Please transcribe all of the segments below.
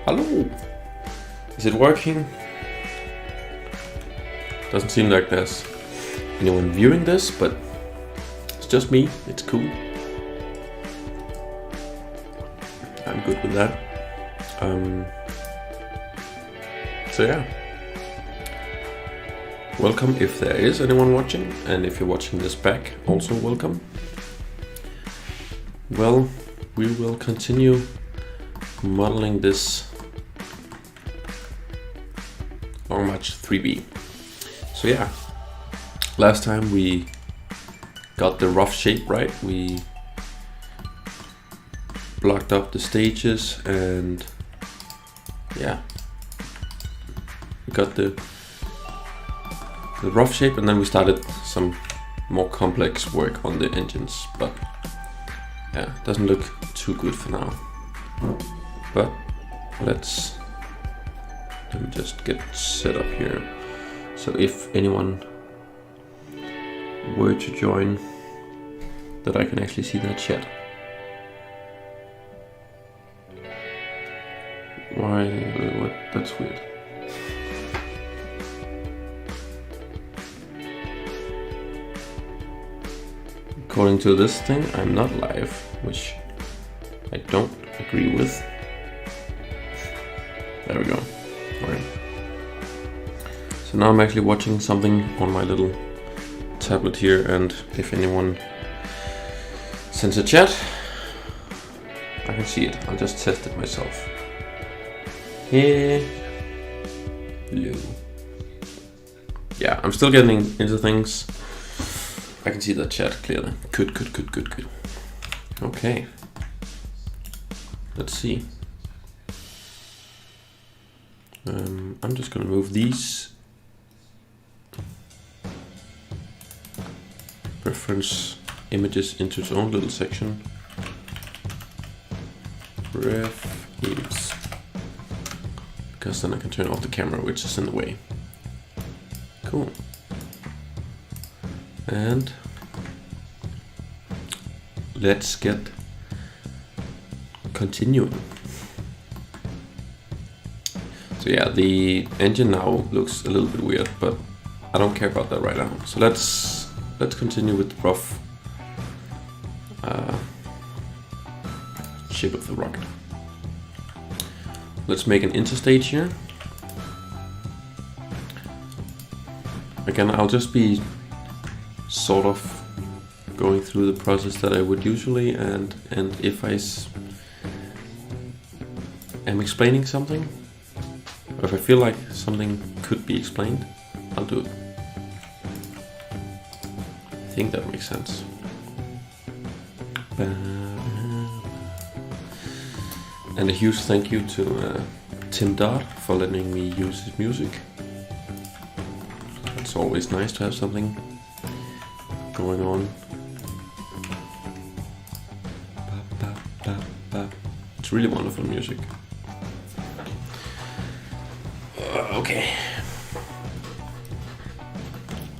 Hello! Is it working? Doesn't seem like there's anyone viewing this, but it's just me. It's cool. I'm good with that. So yeah. Welcome if there is anyone watching, and if you're watching this back, also welcome. Well, we will continue modeling this Long March 3B. So yeah, last time we got the rough shape right. We blocked up the stages and yeah, we got the rough shape, and then we started some more complex work on the engines, but yeah, doesn't look too good for now. But let me just get set up here. So if anyone were to join, that I can actually see that chat. Why? What? That's weird. According to this thing, I'm not live, which I don't agree with. There we go. Alright. So now I'm actually watching something on my little tablet here, and if anyone sends a chat, I can see it. I'll just test it myself. Hello. Yeah, I'm still getting into things. I can see that chat clearly. Good. Okay. Let's see. I'm just gonna move these reference images into its own little section. Ref images. Because then I can turn off the camera, which is in the way. Cool. And let's get continuing. So yeah, the engine now looks a little bit weird, but I don't care about that right now. So let's continue with the rough shape of the rocket. Let's make an interstage here. Again, I'll just be sort of going through the process that I would usually, and if I am explaining something, or if I feel like something could be explained, I'll do it. I think that makes sense. And a huge thank you to Dodd for letting me use his music. It's always nice to have something going on. It's really wonderful music. Okay.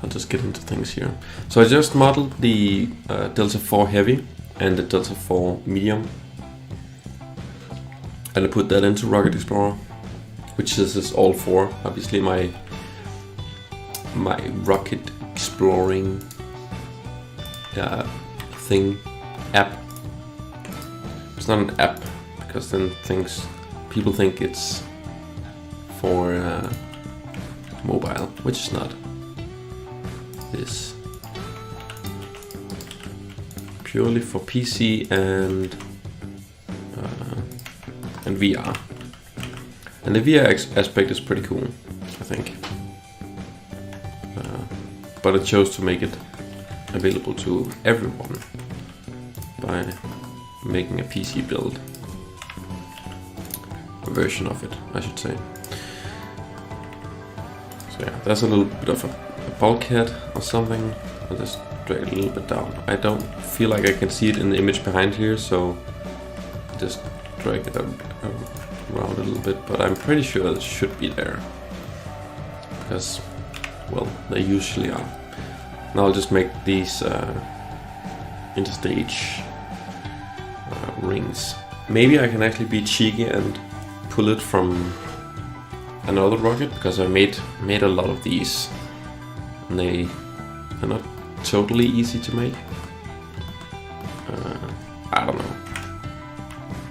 I'll just get into things here. So I just modeled the Delta 4 Heavy and the Delta 4 Medium. And I put that into Rocket Explorer, which is all four. Obviously my rocket exploring app. It's not an app because then people think it's for mobile, which is not. This purely for PC and VR. And the VR aspect is pretty cool, I think. But I chose to make it available to everyone by making a PC build version of it, I should say. So yeah, there's a little bit of a bulkhead or something. I'll just drag it a little bit down. I don't feel like I can see it in the image behind here, so just drag it around a little bit, but I'm pretty sure it should be there because, well, they usually are. Now I'll just make these interstage rings. Maybe I can actually be cheeky and pull it from another rocket because I made a lot of these, and they are not totally easy to make. I don't know.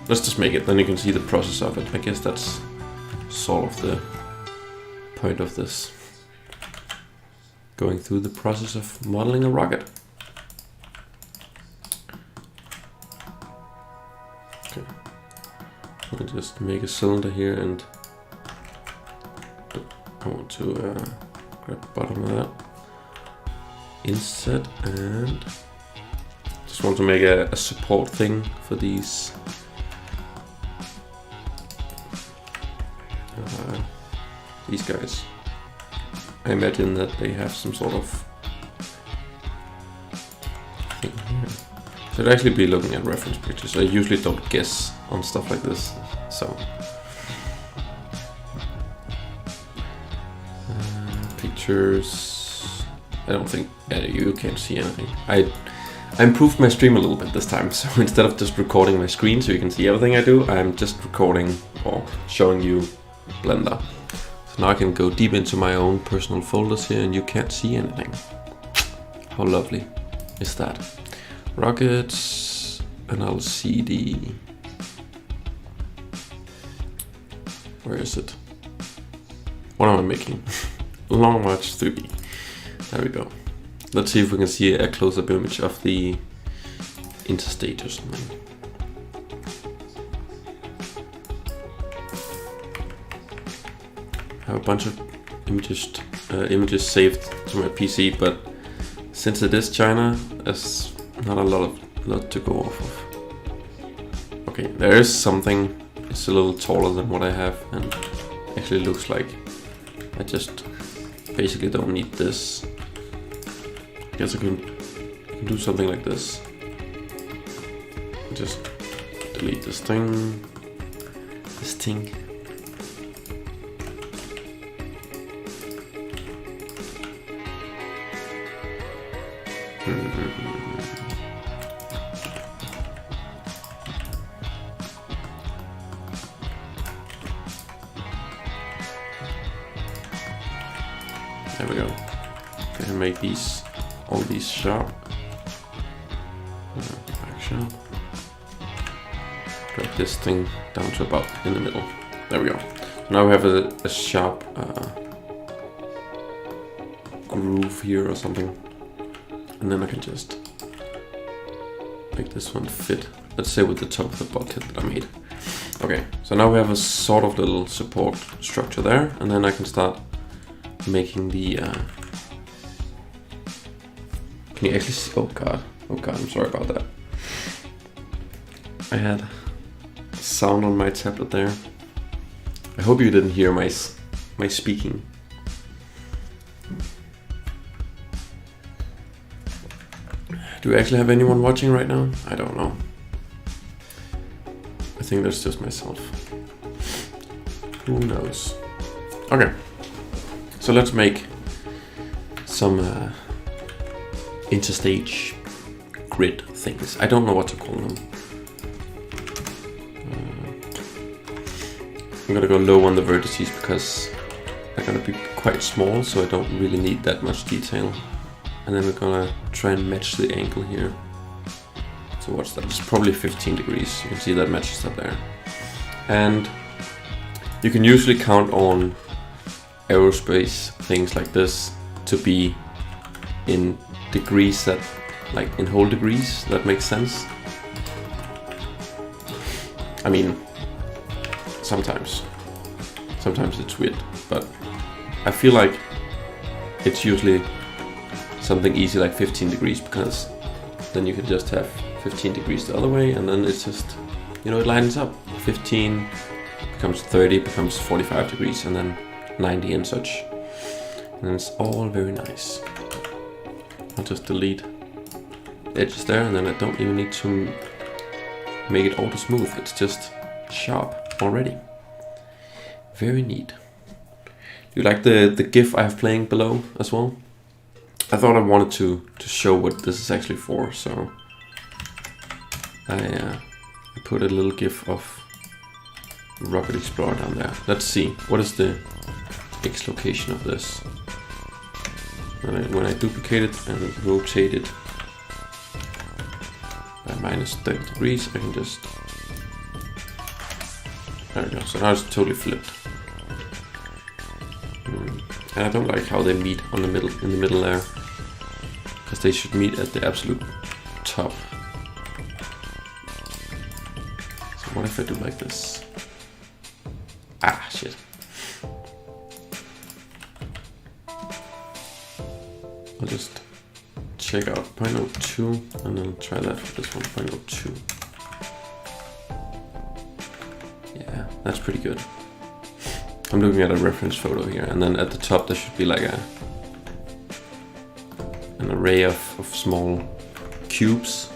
Let's just make it, then you can see the process of it. I guess that's sort of the point of this. Going through the process of modeling a rocket. Okay. I'll just make a cylinder here, and I want to grab the bottom of that. Inset, and just want to make a support thing for these guys. I imagine that they have some sort of thing here. Should actually be looking at reference pictures. I usually don't guess on stuff like this, so pictures. I don't think you can see anything. I improved my stream a little bit this time, so instead of just recording my screen so you can see everything I do, I'm just recording or showing you Blender. So now I can go deep into my own personal folders here and you can't see anything. How lovely is that? Rockets, and I'll see the... Where is it? What am I making? Long March 3. There we go. Let's see if we can see a close-up image of the interstate or something. I have a bunch of images saved to my PC, but since it is China, there's not a lot to go off of. Okay, there is something. It's a little taller than what I have, and actually looks like I just basically don't need this. I guess I can do something like this. Just delete this thing. There we go. Can make all these sharp. Sharp. Drag this thing down to about in the middle. There we go. Now we have a sharp groove here or something, and then I can just make this one fit. Let's say with the top of the bulkhead that I made. Okay, so now we have a sort of little support structure there, and then I can start making the can you actually see? Oh god, I'm sorry about that. I had sound on my tablet there. I hope you didn't hear my speaking. Do we actually have anyone watching right now? I don't know. I think that's just myself. Who knows? Okay. So let's make some interstage grid things. I don't know what to call them. I'm gonna go low on the vertices because they're gonna be quite small, so I don't really need that much detail. And then we're gonna try and match the angle here. So what's that? It's probably 15 degrees. You can see that matches up there. And you can usually count on aerospace things like this to be in degrees that, like in whole degrees, that makes sense. I mean, sometimes it's weird, but I feel like it's usually something easy like 15 degrees, because then you can just have 15 degrees the other way, and then it's just, you know, it lines up. 15 becomes 30, becomes 45 degrees, and then 90 and such. And it's all very nice. I'll just delete the edges there, and then I don't even need to make it auto smooth. It's just sharp already. Very neat. Do you like the GIF I have playing below as well? I thought I wanted to show what this is actually for, so I put a little GIF of rocket explorer down there. Let's see, what is the X location of this? And when I duplicate it and rotate it by minus 30 degrees, I can just... There we go, so now it's totally flipped. And I don't like how they meet in the middle there, because they should meet at the absolute top. So what if I do like this? Ah, shit. I'll just check out 0.02 and then try that for this one, 0.02. Yeah, that's pretty good. I'm looking at a reference photo here, and then at the top there should be like an array of small cubes.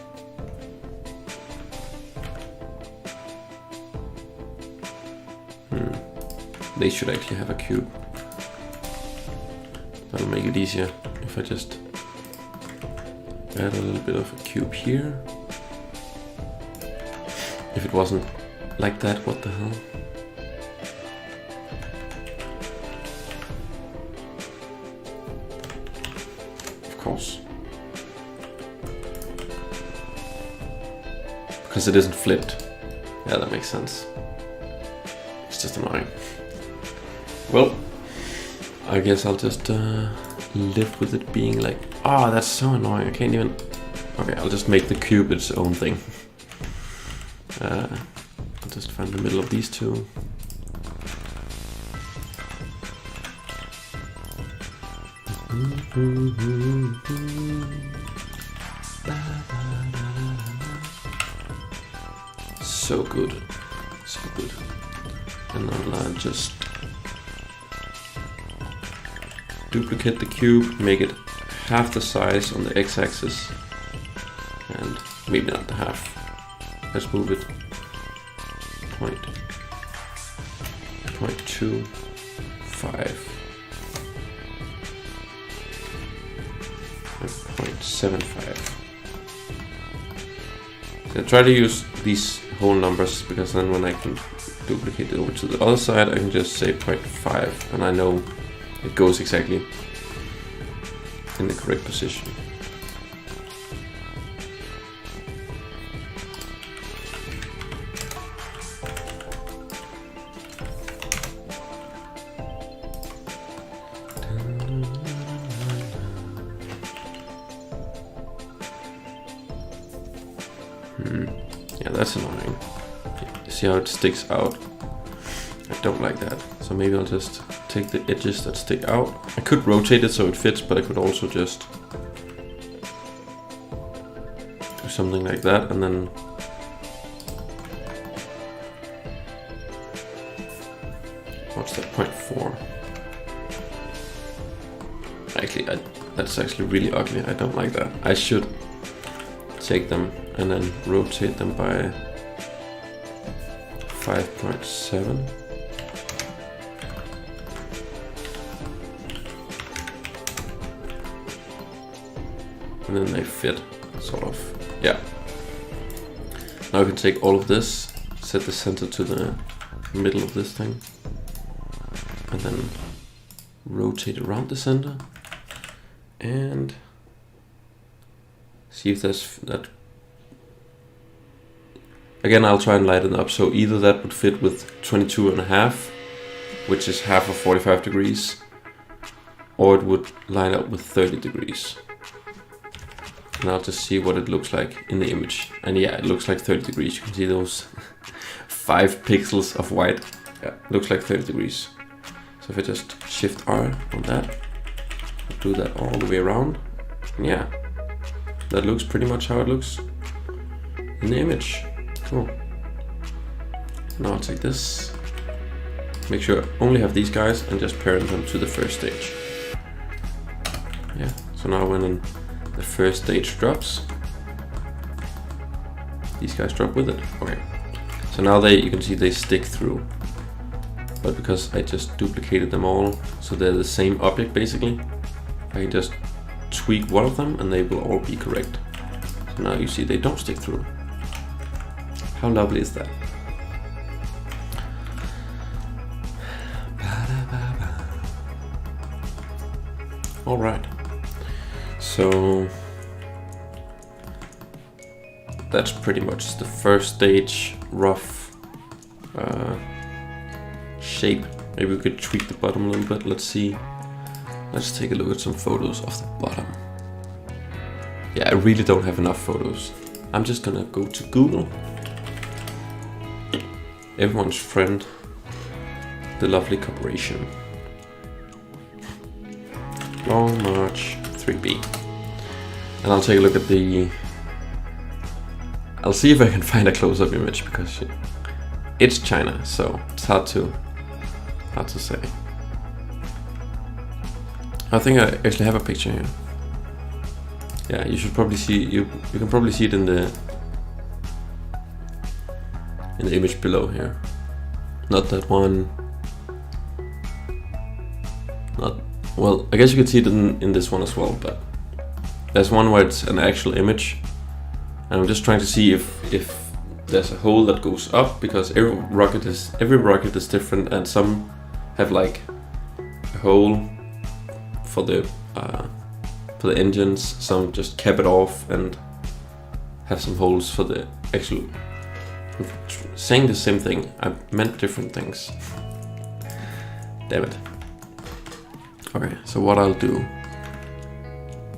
They should actually have a cube. That'll make it easier if I just add a little bit of a cube here. If it wasn't like that, what the hell? Of course. Because it isn't flipped. Yeah, that makes sense. It's just annoying. Well, I guess I'll just live with it being like, oh, that's so annoying, I can't even... Okay, I'll just make the cube its own thing. I'll just find the middle of these two. So good, so good. And I'll just duplicate the cube, make it half the size on the x-axis, and maybe not the half. Let's move it 0.25. And 0.75. So I try to use these whole numbers, because then when I can duplicate it over to the other side, I can just say 0.5, and I know it goes exactly in the correct position. Yeah, that's annoying. See how it sticks out? I don't like that. So maybe I'll just take the edges that stick out. I could rotate it so it fits, but I could also just do something like that, and then what's that, 0.4? Actually, that's actually really ugly. I don't like that. I should take them and then rotate them by 5.7. And then they fit, sort of. Yeah. Now we can take all of this, set the center to the middle of this thing, and then rotate around the center, and see if there's that. Again, I'll try and lighten it up, so either that would fit with 22.5, which is half of 45 degrees, or it would line up with 30 degrees. And I'll just see what it looks like in the image. And yeah, it looks like 30 degrees. You can see those 5 pixels of white. Yeah, looks like 30 degrees. So if I just Shift R on that, I'll do that all the way around. And yeah, that looks pretty much how it looks in the image. Cool. Now I'll take this, make sure I only have these guys, and just parent them to the first stage. Yeah, so now when the first stage drops, these guys drop with it. Okay, so now you can see they stick through, but because I just duplicated them all, so they're the same object basically, I can just tweak one of them and they will all be correct. So now you see they don't stick through. How lovely is that? All right. So that's pretty much the first stage, rough shape. Maybe we could tweak the bottom a little bit. Let's see. Let's take a look at some photos of the bottom. Yeah, I really don't have enough photos. I'm just gonna go to Google. Everyone's friend, the lovely corporation. Long March 3B. And I'll take a look at the... I'll see if I can find a close-up image, because it's China, so it's hard to say. I think I actually have a picture here. Yeah, you should probably see, you can probably see it in the image below here. Not that one. Not, well, I guess you can see it in this one as well, but there's one where it's an actual image. And I'm just trying to see if there's a hole that goes up, because every rocket is different, and some have like a hole for the engines, some just cap it off and have some holes for the actual... I'm saying the same thing, I meant different things. Damn it. Okay, so what I'll do...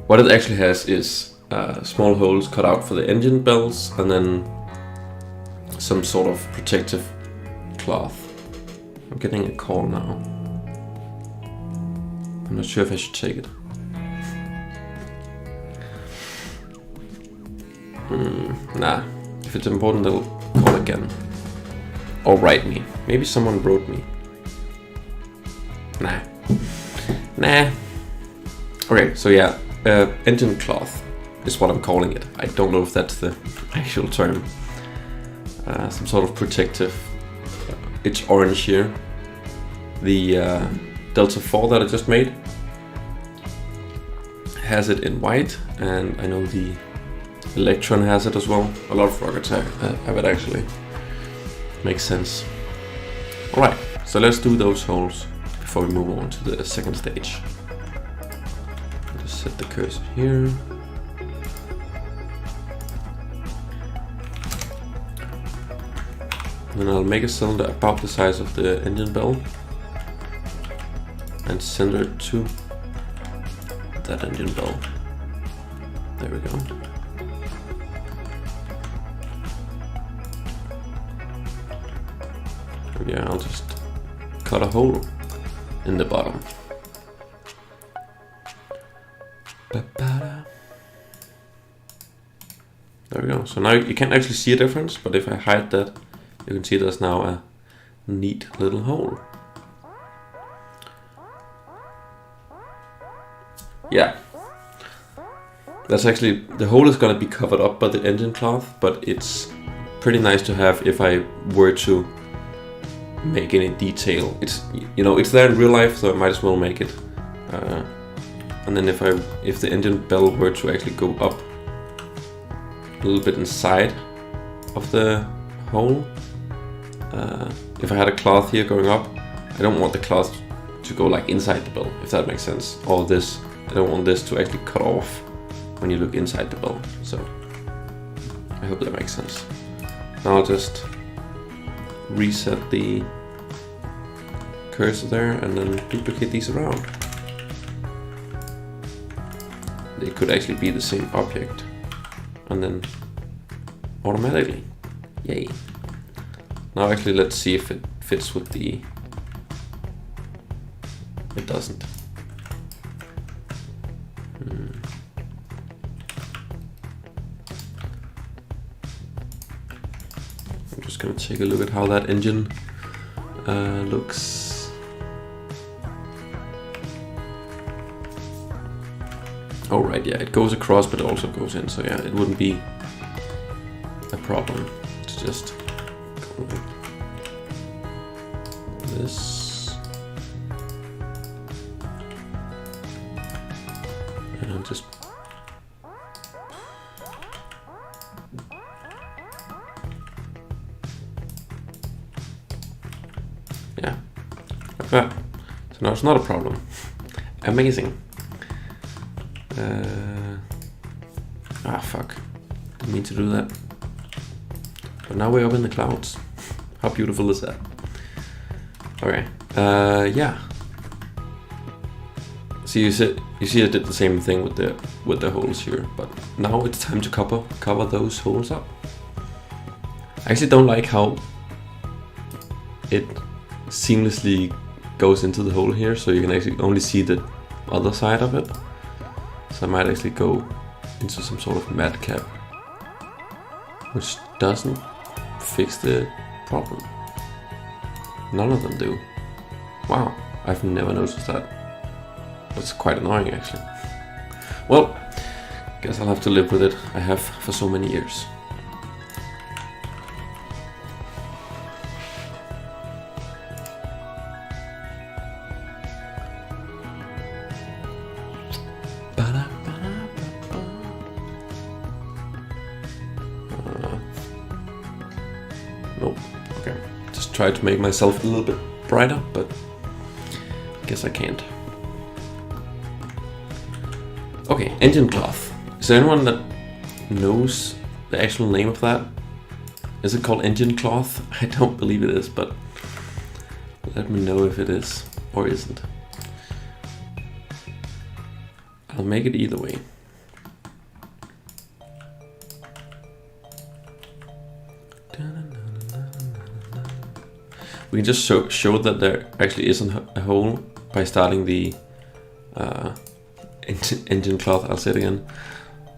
What it actually has is small holes cut out for the engine bells, and then some sort of protective cloth. I'm getting a call now. I'm not sure if I should take it. Nah, if it's important, they'll call again. Or write me. Maybe someone wrote me. Nah. Okay, so yeah, engine cloth is what I'm calling it. I don't know if that's the actual term. Some sort of protective. It's orange here. The Delta 4 that I just made has it in white, and I know the Electron has it as well. A lot of rockets have it actually. Makes sense. Alright, so let's do those holes before we move on to the second stage. Just set the cursor here. Then I'll make a cylinder about the size of the engine bell and center it to that engine bell. There we go. Yeah, I'll just cut a hole in the bottom. There we go. So now you can't actually see a difference, but if I hide that, you can see there's now a neat little hole. Yeah. That's actually, the hole is gonna be covered up by the engine cloth, but it's pretty nice to have if I were to make any detail. It's, you know, it's there in real life, so I might as well make it. And then if the engine bell were to actually go up a little bit inside of the hole, if I had a cloth here going up, I don't want the cloth to go like inside the bell, if that makes sense. Or this, I don't want this to actually cut off when you look inside the bell. So I hope that makes sense. Now I'll just reset the cursor there and then duplicate these around. They could actually be the same object, and then automatically, yay. Now actually let's see if it fits with the... It doesn't. I'm just gonna take a look at how that engine looks. Oh right, yeah, it goes across but also goes in, so yeah, it wouldn't be a problem to just go like this. And I'll just... Yeah, like that. So now it's not a problem. Amazing. Fuck. Didn't mean to do that. But now we're up in the clouds. How beautiful is that? Okay. Yeah. So you see I did the same thing with the holes here, but now it's time to cover those holes up. I actually don't like how it seamlessly goes into the hole here, so you can actually only see the other side of it. So I might actually go into some sort of matte cap, which doesn't fix the problem. None of them do. Wow, I've never noticed that. That's quite annoying actually. Well, guess I'll have to live with it. I have for so many years. Nope. Okay. Just try to make myself a little bit brighter, but I guess I can't. Okay, engine cloth. Is there anyone that knows the actual name of that? Is it called engine cloth? I don't believe it is, but let me know if it is or isn't. I'll make it either way. We can just show that there actually isn't a hole by starting the engine cloth, I'll say it again,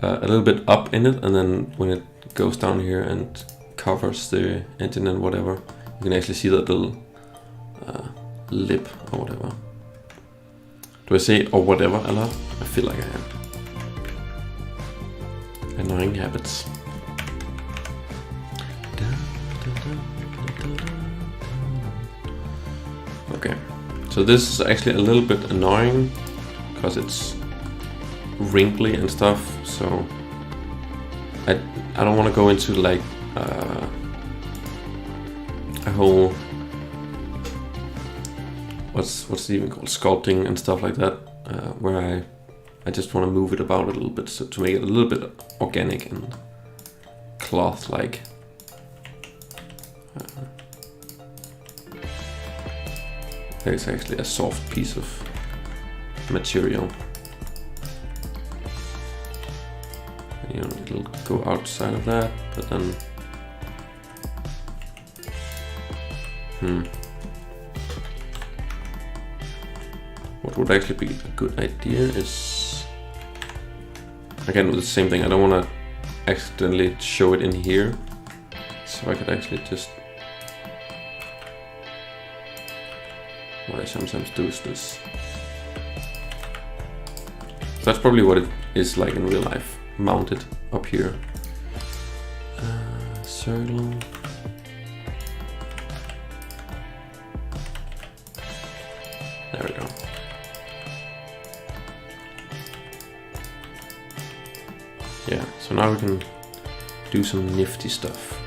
a little bit up in it, and then when it goes down here and covers the engine and whatever, you can actually see that little lip or whatever. Do I say or whatever a lot? I feel like I am. Annoying habits. Okay, so this is actually a little bit annoying because it's wrinkly and stuff, so I don't want to go into like a whole what's it even called, sculpting and stuff like that, where I just want to move it about a little bit so to make it a little bit organic and cloth like. There's actually a soft piece of material. You know, it'll go outside of that, but then what would actually be a good idea is, again with the same thing, I don't want to accidentally show it in here, so I could actually just, what I sometimes do is this. So that's probably what it is like in real life, mounted up here. Circle. There we go. Yeah, so now we can do some nifty stuff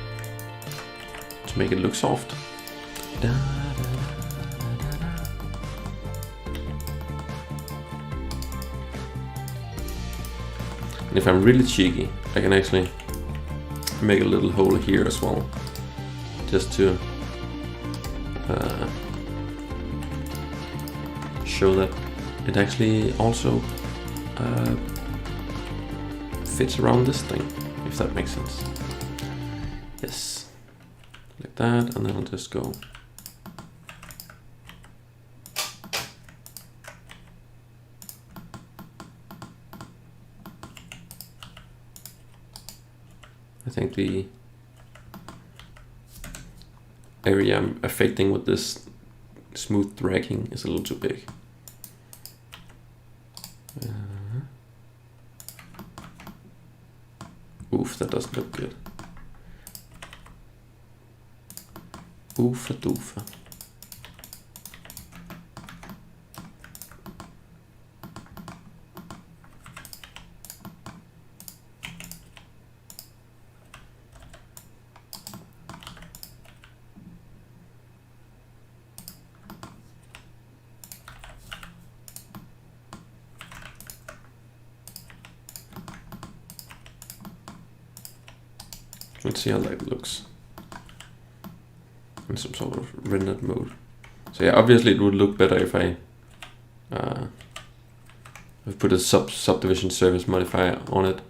to make it look soft. Da, da, da, da, da. And if I'm really cheeky, I can actually make a little hole here as well, just to show that it actually also fits around this thing, if that makes sense. Yes, like that, and then I'll just go. I think the area I'm affecting with this smooth dragging is a little too big. Oof, that doesn't look good. Oofa doofa. Let's see how that looks in some sort of rendered mode. So yeah, obviously it would look better if I put a subdivision surface modifier on it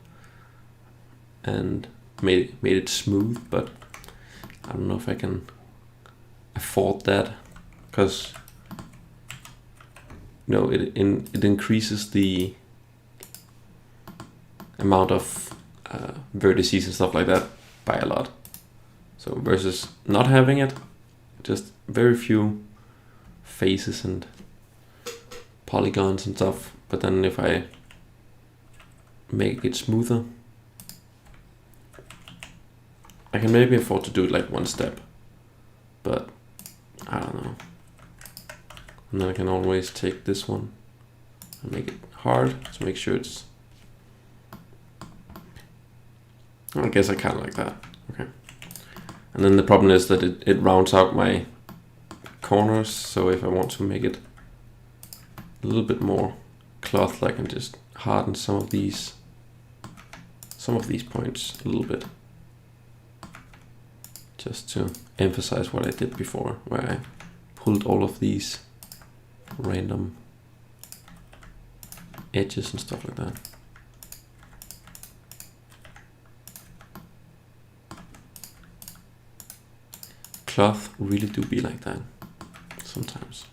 and made it smooth, but I don't know if I can afford that, because it increases the amount of vertices and stuff like that by a lot. So versus not having it, just very few faces and polygons and stuff. But then if I make it smoother, I can maybe afford to do it like one step, but I don't know. And then I can always take this one and make it hard to make sure it's, I guess I kind of like that. Okay. And then the problem is that it rounds out my corners. So if I want to make it a little bit more cloth, I can just harden some of these points a little bit, just to emphasize what I did before, where I pulled all of these random edges and stuff like that. Cloth really do be like that sometimes.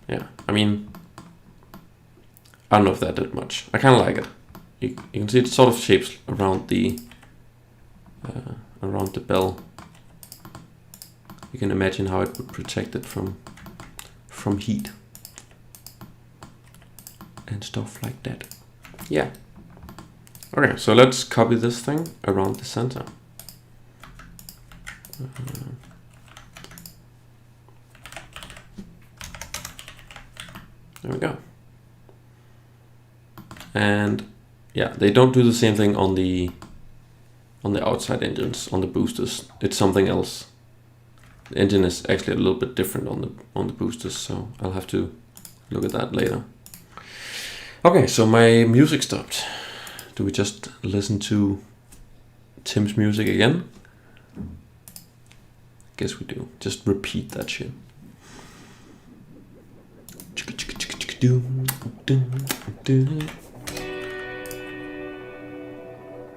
Yeah, I mean, I don't know if that did much. I kind of like it. You can see it sort of shapes around the bell. You can imagine how it would protect it from heat and stuff like that. Yeah. Okay, so let's copy this thing around the center. There we go. And yeah, they don't do the same thing on the outside engines, on the boosters. It's something else. The engine is actually a little bit different on the boosters, so I'll have to look at that later. Okay, so my music stopped. Do we just listen to Tim's music again? Guess we do. Just repeat that shit.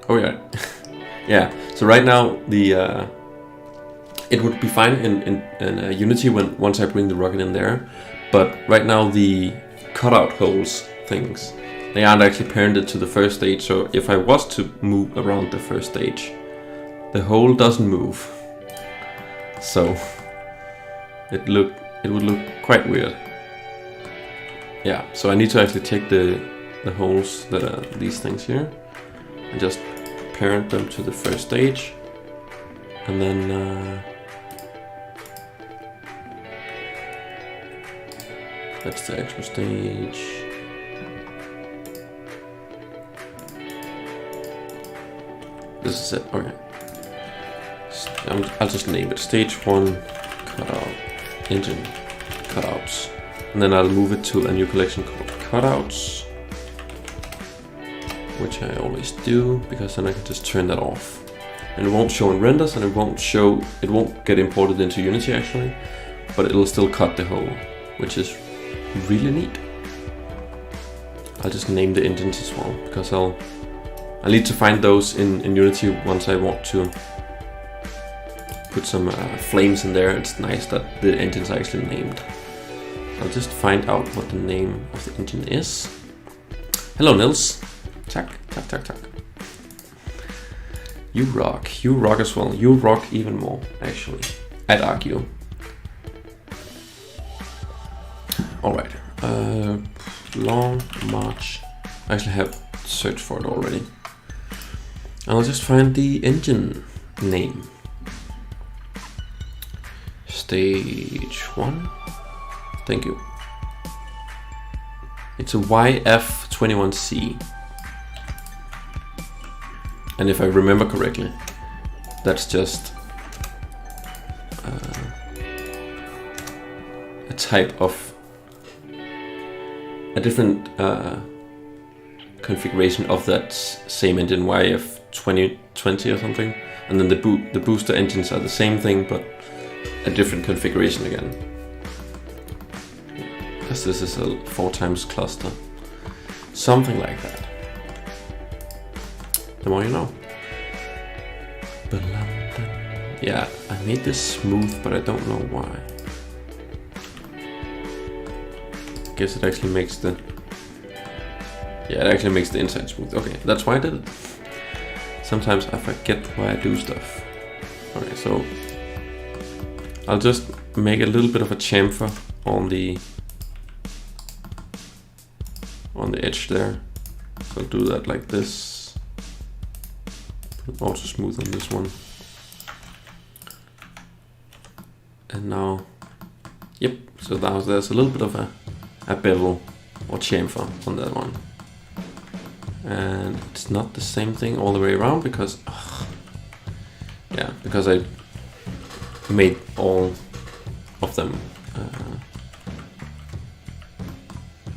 Oh yeah. Yeah, so right now the it would be fine in Unity once I bring the rocket in there, but right now the cutout holes things, they aren't actually parented to the first stage. So if I was to move around the first stage, the hole doesn't move. So it would look quite weird. Yeah, so I need to actually take the holes that are these things here and just parent them to the first stage, and then that's the extra stage. This is it. Okay. I'll just name it stage 1 cutout engine cutouts, and then I'll move it to a new collection called cutouts, which I always do, because then I can just turn that off and it won't show in renders, and it won't get imported into Unity actually, but it'll still cut the hole, which is really neat. I'll just name the engines as well, because I'll need to find those in Unity once I want to put some flames in there. It's nice that the engines are actually named. I'll just find out what the name of the engine is. Hello Niels. Tack, tack, tack, tack. You rock as well. You rock even more, actually, I'd argue. Alright, Long March. I actually have searched for it already. I'll just find the engine name. Stage 1. Thank you. It's a YF21C. And if I remember correctly, that's just a type of a different configuration of that same engine, YF 2020 or something, and then the booster engines are the same thing but a different configuration again. Because this is a 4x cluster, something like that. The more you know. Yeah, I made this smooth, but I don't know why. Guess it actually makes the... Yeah, it actually makes the inside smooth. Okay, that's why I did it. Sometimes I forget why I do stuff. Okay, so I'll just make a little bit of a chamfer on the edge there. So I'll do that like this. Also smooth on this one. And now, yep, so now there's a little bit of a bevel or chamfer on that one. And it's not the same thing all the way around because, because I made all of them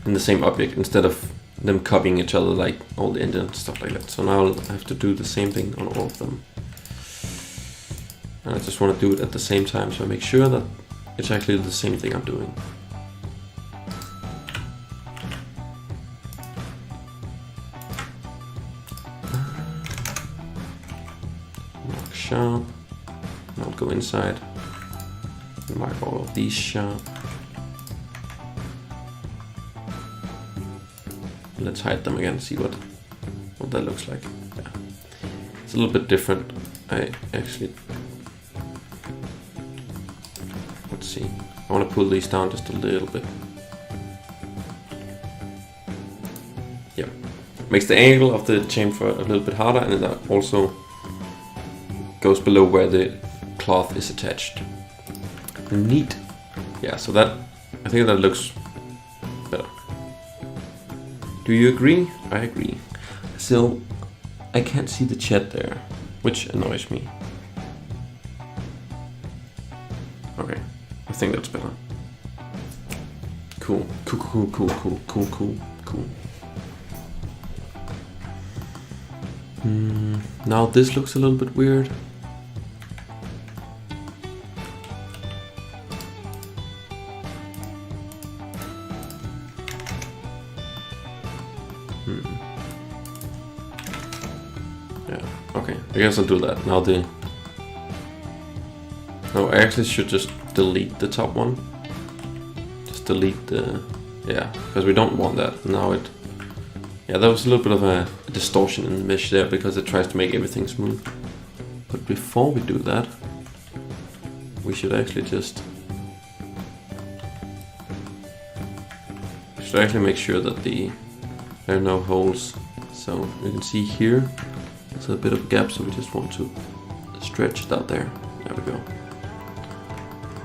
in the same object instead of them copying each other like all the indents and stuff like that. So now I have to do the same thing on all of them. And I just want to do it at the same time, so I make sure that it's actually the same thing I'm doing. Mark sharp. Now go inside. Mark all of these sharp. Let's hide them again, see what that looks like. Yeah. It's a little bit different. I actually... Let's see. I want to pull these down just a little bit. Yep. Makes the angle of the chamfer a little bit harder, and that also goes below where the cloth is attached. Neat. Yeah, so that, I think that looks better. Do you agree? I agree. So I can't see the chat there, which annoys me. Okay, I think that's better. Cool, cool, cool, cool, cool, cool, cool, cool. Now this looks a little bit weird. Yeah, okay, I guess I'll do that. Now no, I actually should just delete the top one. Just delete the, yeah, because we don't want that. Now it, yeah, that was a little bit of a distortion in the mesh there because it tries to make everything smooth. But before we do that, we should actually just, make sure that there are no holes. So you can see here, there's a bit of a gap, so we just want to stretch it out there. There we go.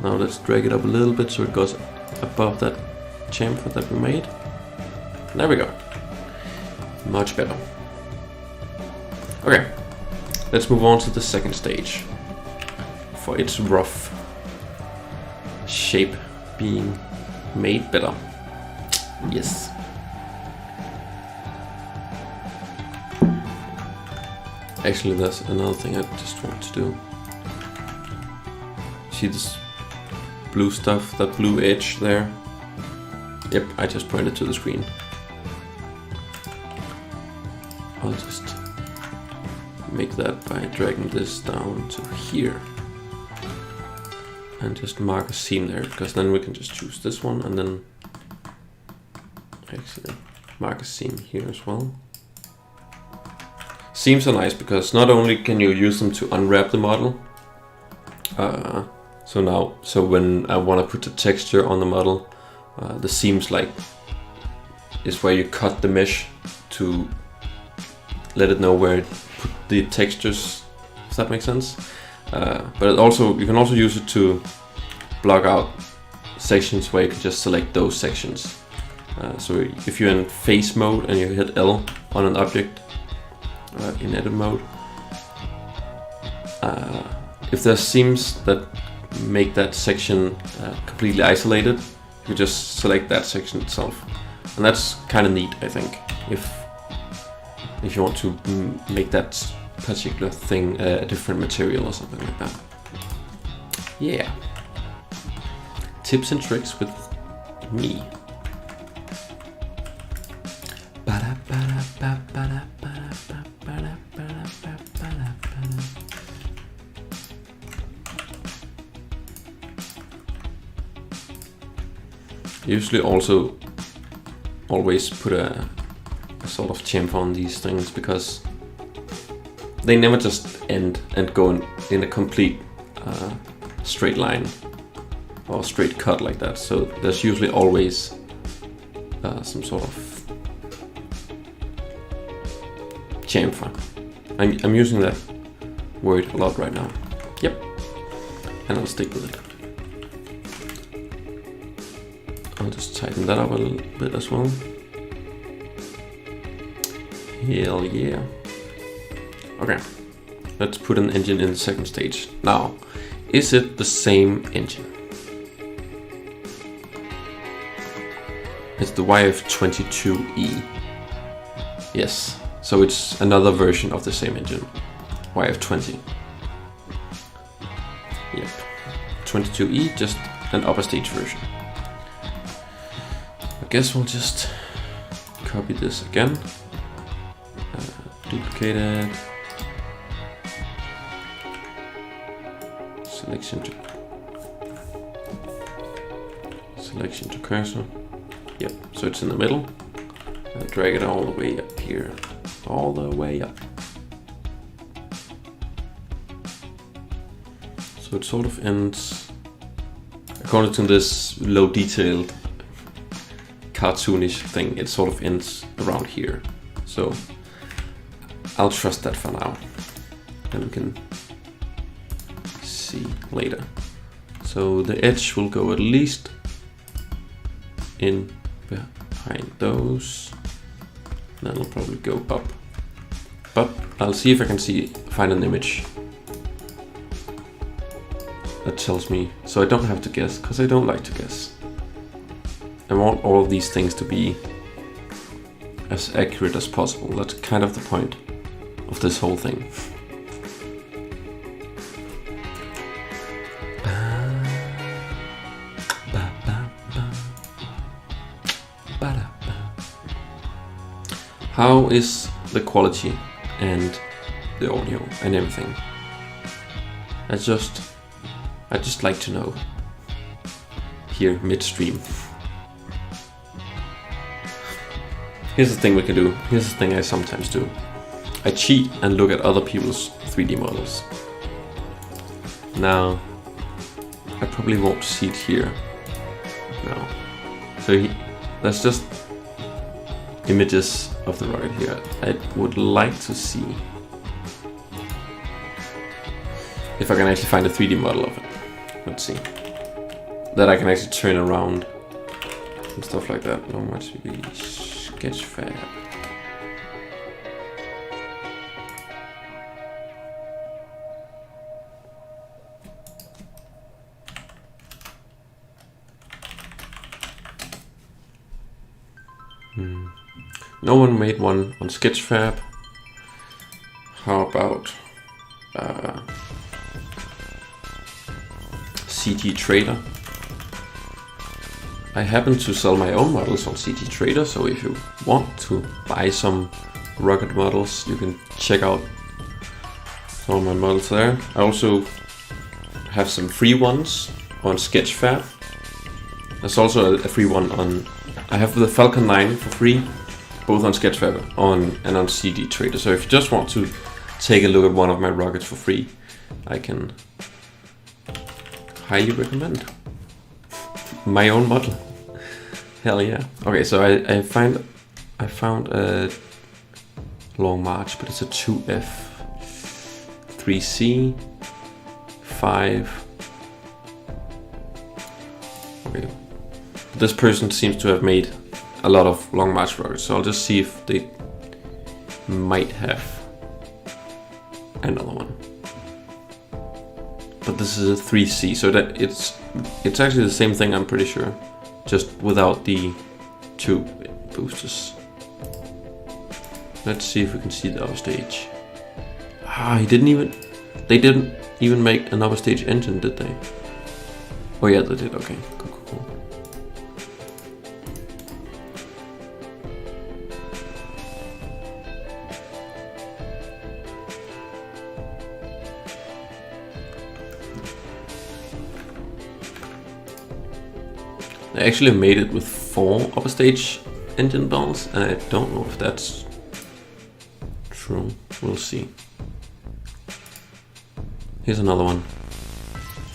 Now let's drag it up a little bit so it goes above that chamfer that we made. There we go. Much better. Okay, let's move on to the second stage for its rough shape being made better. Yes. Actually, that's another thing I just want to do. See this blue stuff, that blue edge there? Yep, I just pointed to the screen. I'll just make that by dragging this down to here. And just mark a seam there, because then we can just choose this one and then actually mark a seam here as well. Seams are nice because not only can you use them to unwrap the model, so when I want to put the texture on the model, the seams is where you cut the mesh to let it know where to put the textures, if that makes sense. But you can also use it to block out sections where you can just select those sections. So if you're in face mode and you hit L on an object in edit mode, if there's seams that make that section completely isolated, you just select that section itself, and that's kind of neat, I think. If you want to make that particular thing a different material or something like that. Yeah. Tips and tricks with me. Usually also always put a sort of chamfer on these things because they never just end and go in a complete straight line or straight cut like that. So there's usually always some sort of chamfer. I'm using that word a lot right now. Yep, and I'll stick with it. I'll just tighten that up a little bit as well. Hell yeah. Okay, let's put an engine in the second stage. Now, is it the same engine? It's the YF22E. Yes, so it's another version of the same engine. YF20. Yep, 22E, just an upper stage version. I guess we'll just copy this again, duplicate it, selection to cursor. Yep, so it's in the middle. And drag it all the way up here, all the way up. So it sort of ends, according to this low detailed cartoonish thing, it sort of ends around here. So I'll trust that for now, and we can see later. So the edge will go at least in behind those, then it'll probably go up. But I'll see if I can find an image that tells me, so I don't have to guess, because I don't like to guess. I want all of these things to be as accurate as possible. That's kind of the point of this whole thing. How is the quality and the audio and everything? I just like to know here midstream. Here's the thing we can do. Here's the thing I sometimes do. I cheat and look at other people's 3D models. Now, I probably won't see it here. No. So that's just images of the rocket here. I would like to see if I can actually find a 3D model of it. Let's see. That I can actually turn around and stuff like that. Not much really. Sketchfab. No one made one on Sketchfab. How about CT Trader? I happen to sell my own models on CT Trader, so if you want to buy some rocket models, you can check out some of my models there. I also have some free ones on Sketchfab. There's also a free one on, I have the Falcon 9 for free, both on Sketchfab and on CT Trader. So if you just want to take a look at one of my rockets for free, I can highly recommend my own model. Hell yeah. Okay, so I found a Long March, but it's a 2F 3C 5. Okay. This person seems to have made a lot of Long March rockets, so I'll just see if they might have another one. But this is a 3C, so that it's actually the same thing, I'm pretty sure, just without the 2 boosters. Let's see if we can see the upper stage. Ah, they didn't even make an upper stage engine, did they? Oh yeah, they did. Okay, cool. They actually made it with 4 upper stage engine bells, and I don't know if that's true. We'll see. Here's another one.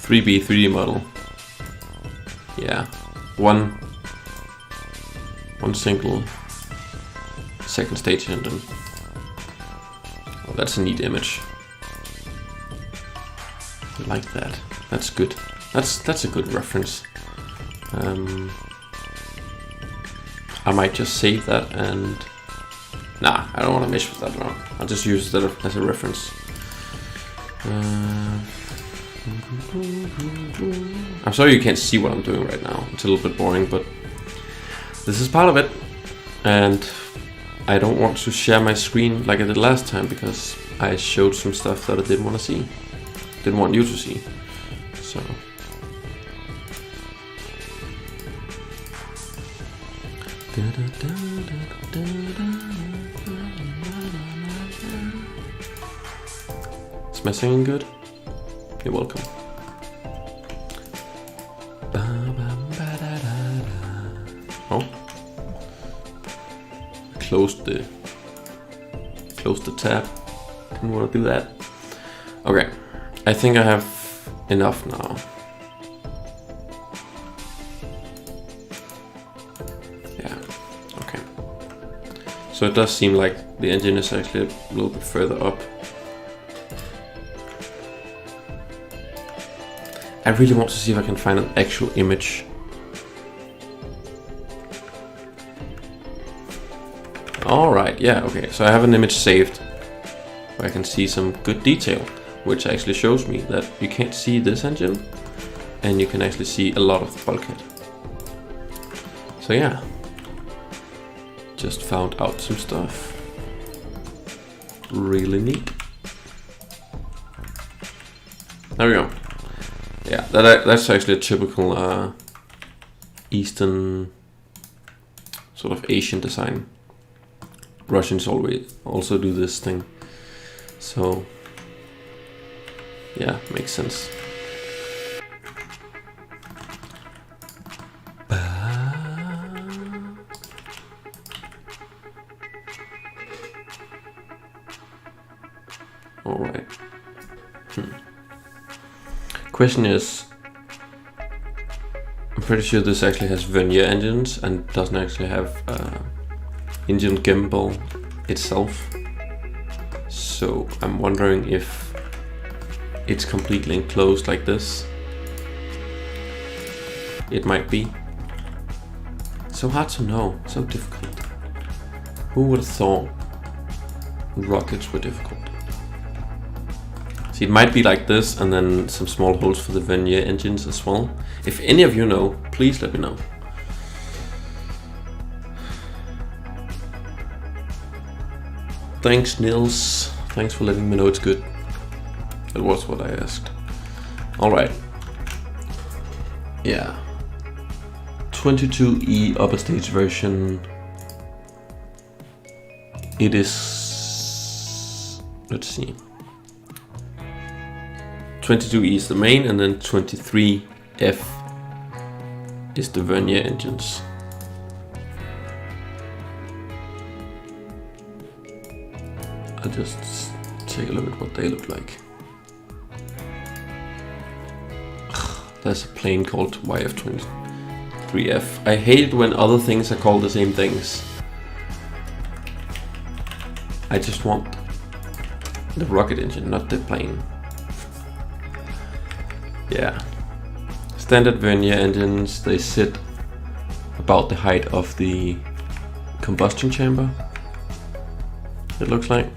3B 3D model. Yeah, one single second stage engine. Oh, that's a neat image. I like that. That's good. That's a good reference. I might just save that and... Nah, I don't want to mess with that around. I'll just use that as a reference. I'm sorry you can't see what I'm doing right now. It's a little bit boring, but this is part of it. And I don't want to share my screen like I did last time because I showed some stuff that I didn't want to see. Didn't want you to see. So... Is my singing good? You're welcome. Oh. Closed the tab. Didn't want to do that. Okay. I think I have enough now. Yeah. Okay. So it does seem like the engine is actually a little bit further up. I really want to see if I can find an actual image. Alright, yeah, okay. So I have an image saved where I can see some good detail, which actually shows me that you can't see this engine and you can actually see a lot of the bulkhead. So yeah, just found out some stuff. Really neat. There we go. Yeah, that's actually a typical Eastern, sort of Asian design. Russians always also do this thing. So, yeah, makes sense. All right. Question is, I'm pretty sure this actually has vernier engines and doesn't actually have engine gimbal itself. So I'm wondering if it's completely enclosed like this. It might be. So hard to know, so difficult. Who would have thought rockets were difficult? See, it might be like this and then some small holes for the vernier engines as well. If any of you know, please let me know. Thanks, Niels. Thanks for letting me know it's good. That was what I asked. Alright. Yeah. 22E upper stage version. It is... Let's see. 22E is the main, and then 23F is the vernier engines. I'll just take a look at what they look like. There's a plane called YF23F. I hate it when other things are called the same things. I just want the rocket engine, not the plane. Yeah. Standard vernier engines, they sit about the height of the combustion chamber, it looks like.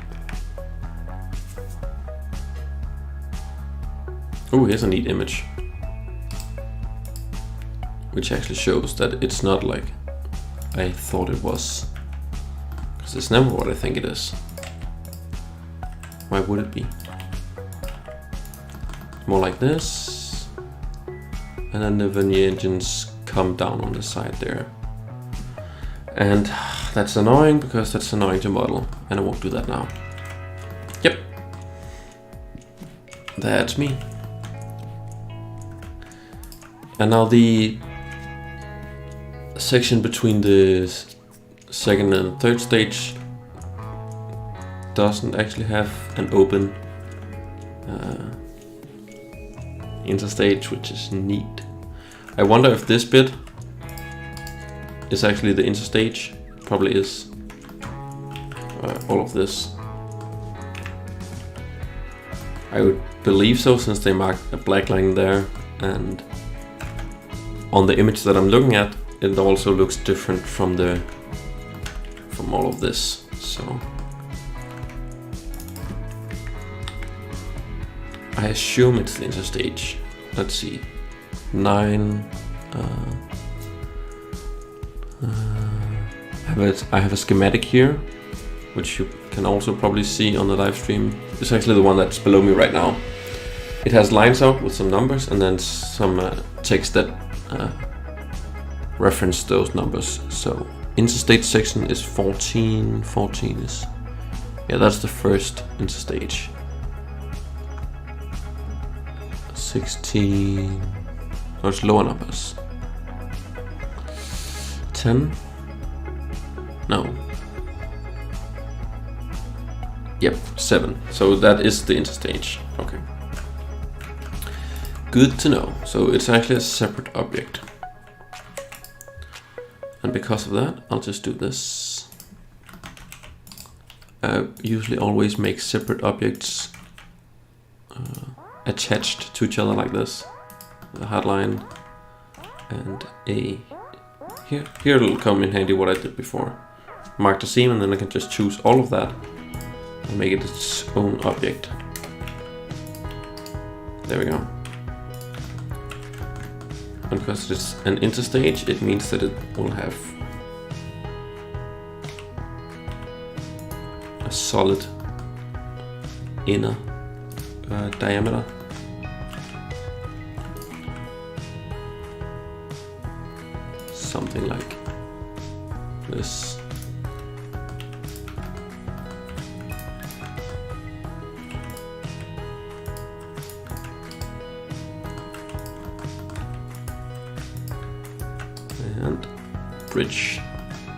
Oh, here's a neat image, which actually shows that it's not like I thought it was, because it's never what I think it is. Why would it be? More like this. And then the vernier engines come down on the side there. And that's annoying because that's annoying to model, and I won't do that now. Yep. That's me. And now the section between the second and third stage doesn't actually have an open interstage, which is neat. I wonder if this bit is actually the interstage. Probably is. All of this. I would believe so, since they marked a black line there, and on the image that I'm looking at, it also looks different from all of this. So I assume it's the interstage. Let's see. 9. I have a schematic here, which you can also probably see on the live stream. It's actually the one that's below me right now. It has lines out with some numbers and then some text that reference those numbers. So interstage section is 14. 14 is, yeah, that's the first interstage. 16. Oh, it's lower numbers. 10. No. Yep, 7. So that is the interstage. Okay. Good to know. So it's actually a separate object. And because of that, I'll just do this. I usually always make separate objects attached to each other like this. A hard line and a... Here it'll come in handy what I did before. Mark the seam, and then I can just choose all of that and make it its own object. There we go. And because it's an interstage, it means that it will have a solid inner diameter. Something like this. And bridge,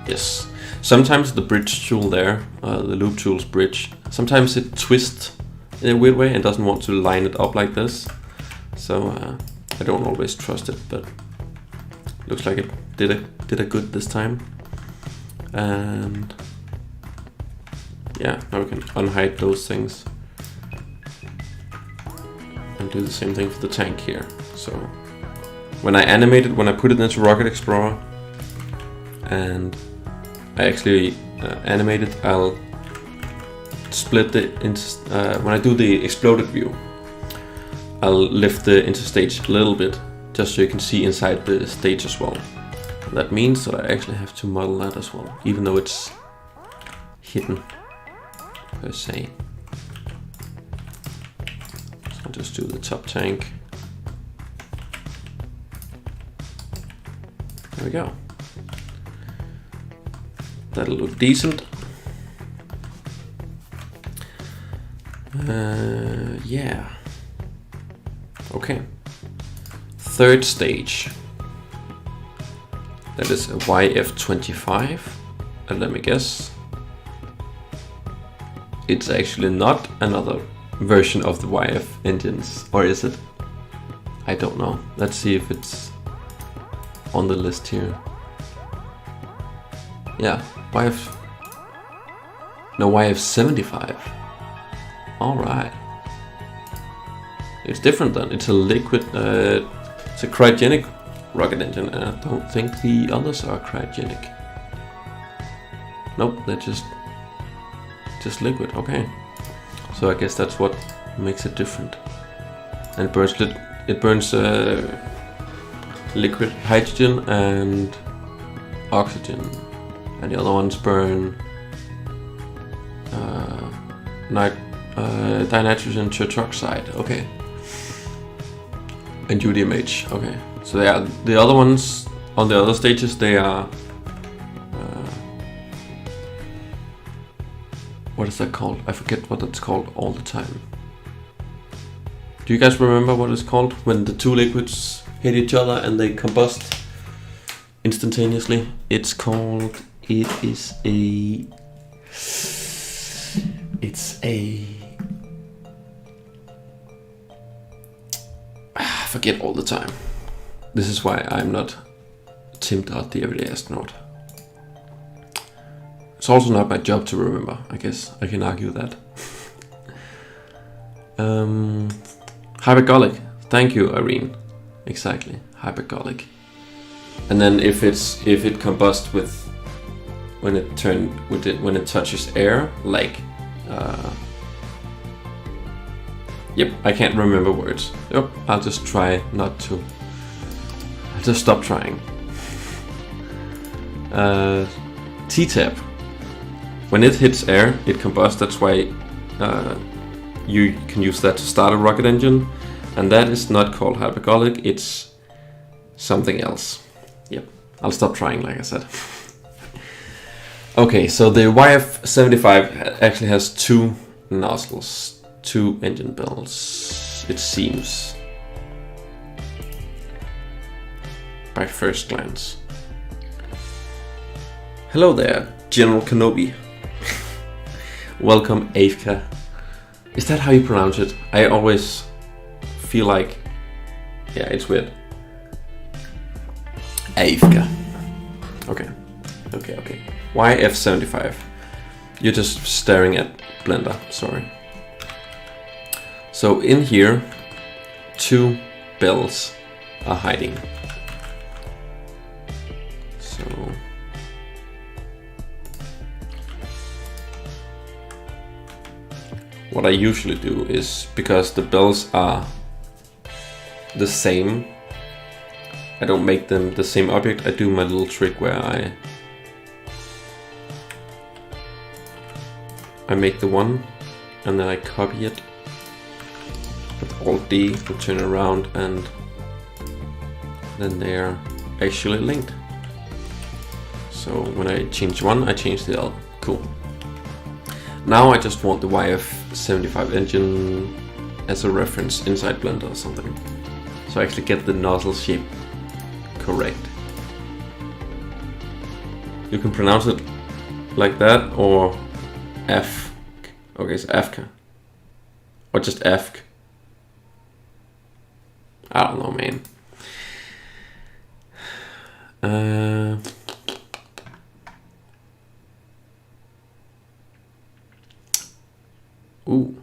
yes. Sometimes the bridge tool there, the loop tool's bridge, sometimes it twists in a weird way and doesn't want to line it up like this. So I don't always trust it, but looks like it did a good this time. And yeah, now we can unhide those things and do the same thing for the tank here. So when I animate it, when I put it into Rocket Explorer and I actually animate it, I'll split the when I do the exploded view, I'll lift the interstage a little bit just so you can see inside the stage as well. That means that I actually have to model that as well, even though it's hidden per se. So I'll just do the top tank. There we go. That'll look decent. Yeah. Okay. Third stage. That is a YF25. And let me guess. It's actually not another version of the YF engines. Or is it? I don't know. Let's see if it's on the list here. Yeah, YF75. Alright. It's different then. It's a liquid, it's a cryogenic rocket engine, and I don't think the others are cryogenic. Nope, they're just liquid. Okay. So I guess that's what makes it different. And it burns liquid hydrogen and oxygen, and the other ones burn Dinitrogen tetroxide, okay. And UDMH, okay. So they are, the other ones on the other stages, they are what is that called? I forget what that's called all the time. Do you guys remember what it's called when the two liquids hit each other and they combust instantaneously? It's called, it's a I forget all the time. This is why I'm not Tim Dodd, the everyday astronaut. It's also not my job to remember, I guess. I can argue that. Hypergolic. Thank you, Irene. Exactly, hypergolic. And then if it combusts with when it touches air, like yep, I can't remember words. Yep, I'll just try not to. I'll just stop trying. T-tap. When it hits air, it combusts. That's why you can use that to start a rocket engine. And that is not called hypergolic, it's something else. Yep, I'll stop trying, like I said. Okay, so the YF75 actually has two nozzles, two engine bells, it seems. By first glance. Hello there, General Kenobi. Welcome, Avka. Is that how you pronounce it? I always feel like, yeah, it's weird. Avka. Okay. YF75. You're just staring at Blender, sorry. So in here, two bells are hiding. So what I usually do is, because the bells are the same, I don't make them the same object. I do my little trick where I make the one and then I copy it with Alt D to turn around, and then they're actually linked. So when I change one, I change the other. Cool. Now I just want the YF75 engine as a reference inside Blender or something. So I actually get the nozzle shape correct. You can pronounce it like that or F. Okay, it's Afka. Or just Afk. I don't know, man. Ooh.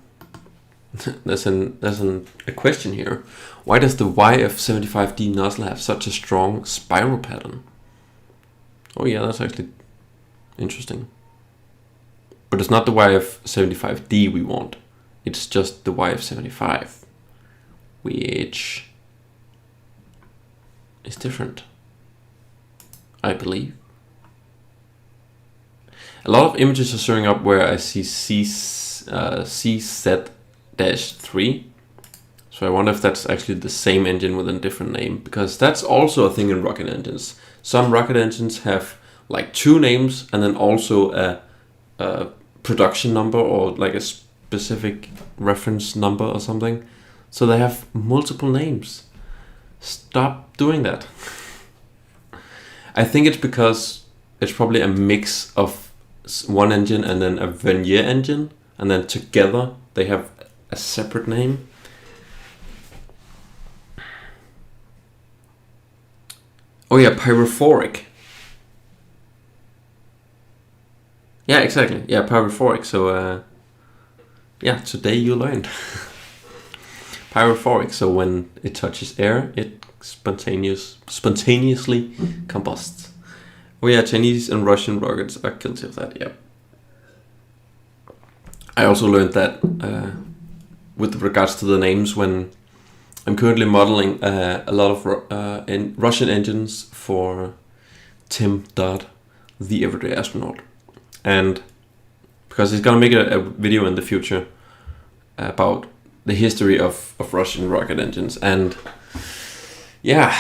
There's a question here. Why does the YF75D nozzle have such a strong spiral pattern? Oh yeah, that's actually interesting. But it's not the YF75D we want. It's just the YF75, which is different, I believe. A lot of images are showing up where I see CZ-3. So I wonder if that's actually the same engine with a different name, because that's also a thing in rocket engines. Some rocket engines have like two names and then also a production number or like a specific reference number or something. So they have multiple names. Stop doing that. I think it's because it's probably a mix of one engine and then a Vernier engine, and then together they have a separate name. Oh yeah, pyrophoric. Yeah, exactly. Yeah, pyrophoric. So yeah, today you learned. Pyrophoric. So when it touches air, it spontaneously combusts. Oh yeah, Chinese and Russian rockets are guilty of that. Yeah. I also learned that with regards to the names when I'm currently modeling a lot of Russian engines for Tim Dodd, the everyday astronaut. And because he's gonna make a video in the future about the history of Russian rocket engines, and yeah,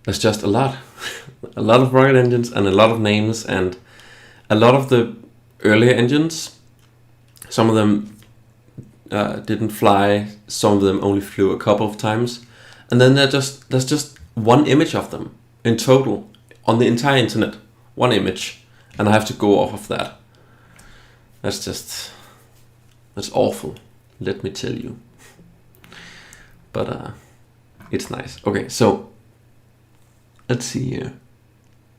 there's just a lot of rocket engines and a lot of names, and a lot of the earlier engines, some of them didn't fly, some of them only flew a couple of times, and then there's just one image of them in total on the entire internet, one image, and I have to go off of that. That's awful, let me tell you. But it's nice. Okay, so let's see here.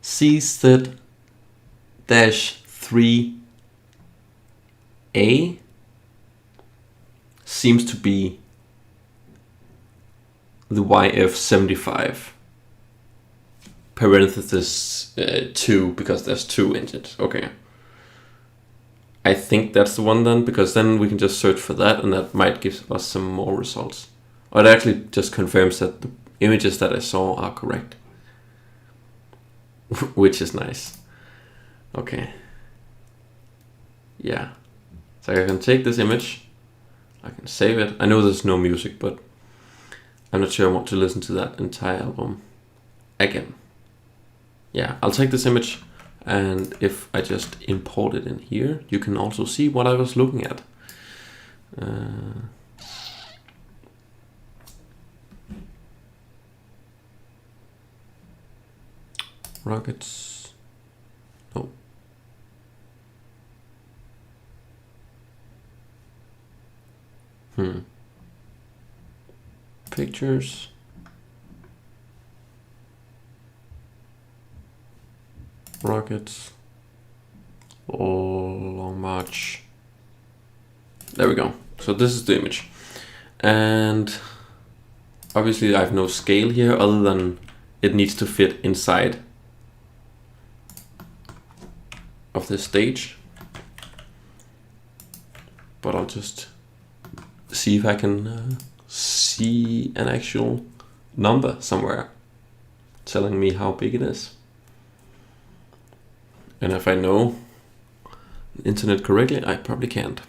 CZ-3A seems to be the YF-75. Parenthesis 2, because there's 2 engines. Okay. I think that's the one then, because then we can just search for that, and that might give us some more results. Or it actually just confirms that the images that I saw are correct. Which is nice. Okay. Yeah. So I can take this image, I can save it. I know there's no music, but I'm not sure I want to listen to that entire album again. Yeah, I'll take this image, and if I just import it in here, you can also see what I was looking at. Rockets. Oh. Pictures. Rockets. Long March. There we go. So this is the image. And obviously I have no scale here other than it needs to fit inside of this stage. But I'll just see if I can see an actual number somewhere telling me how big it is. And if I know the internet correctly, I probably can't.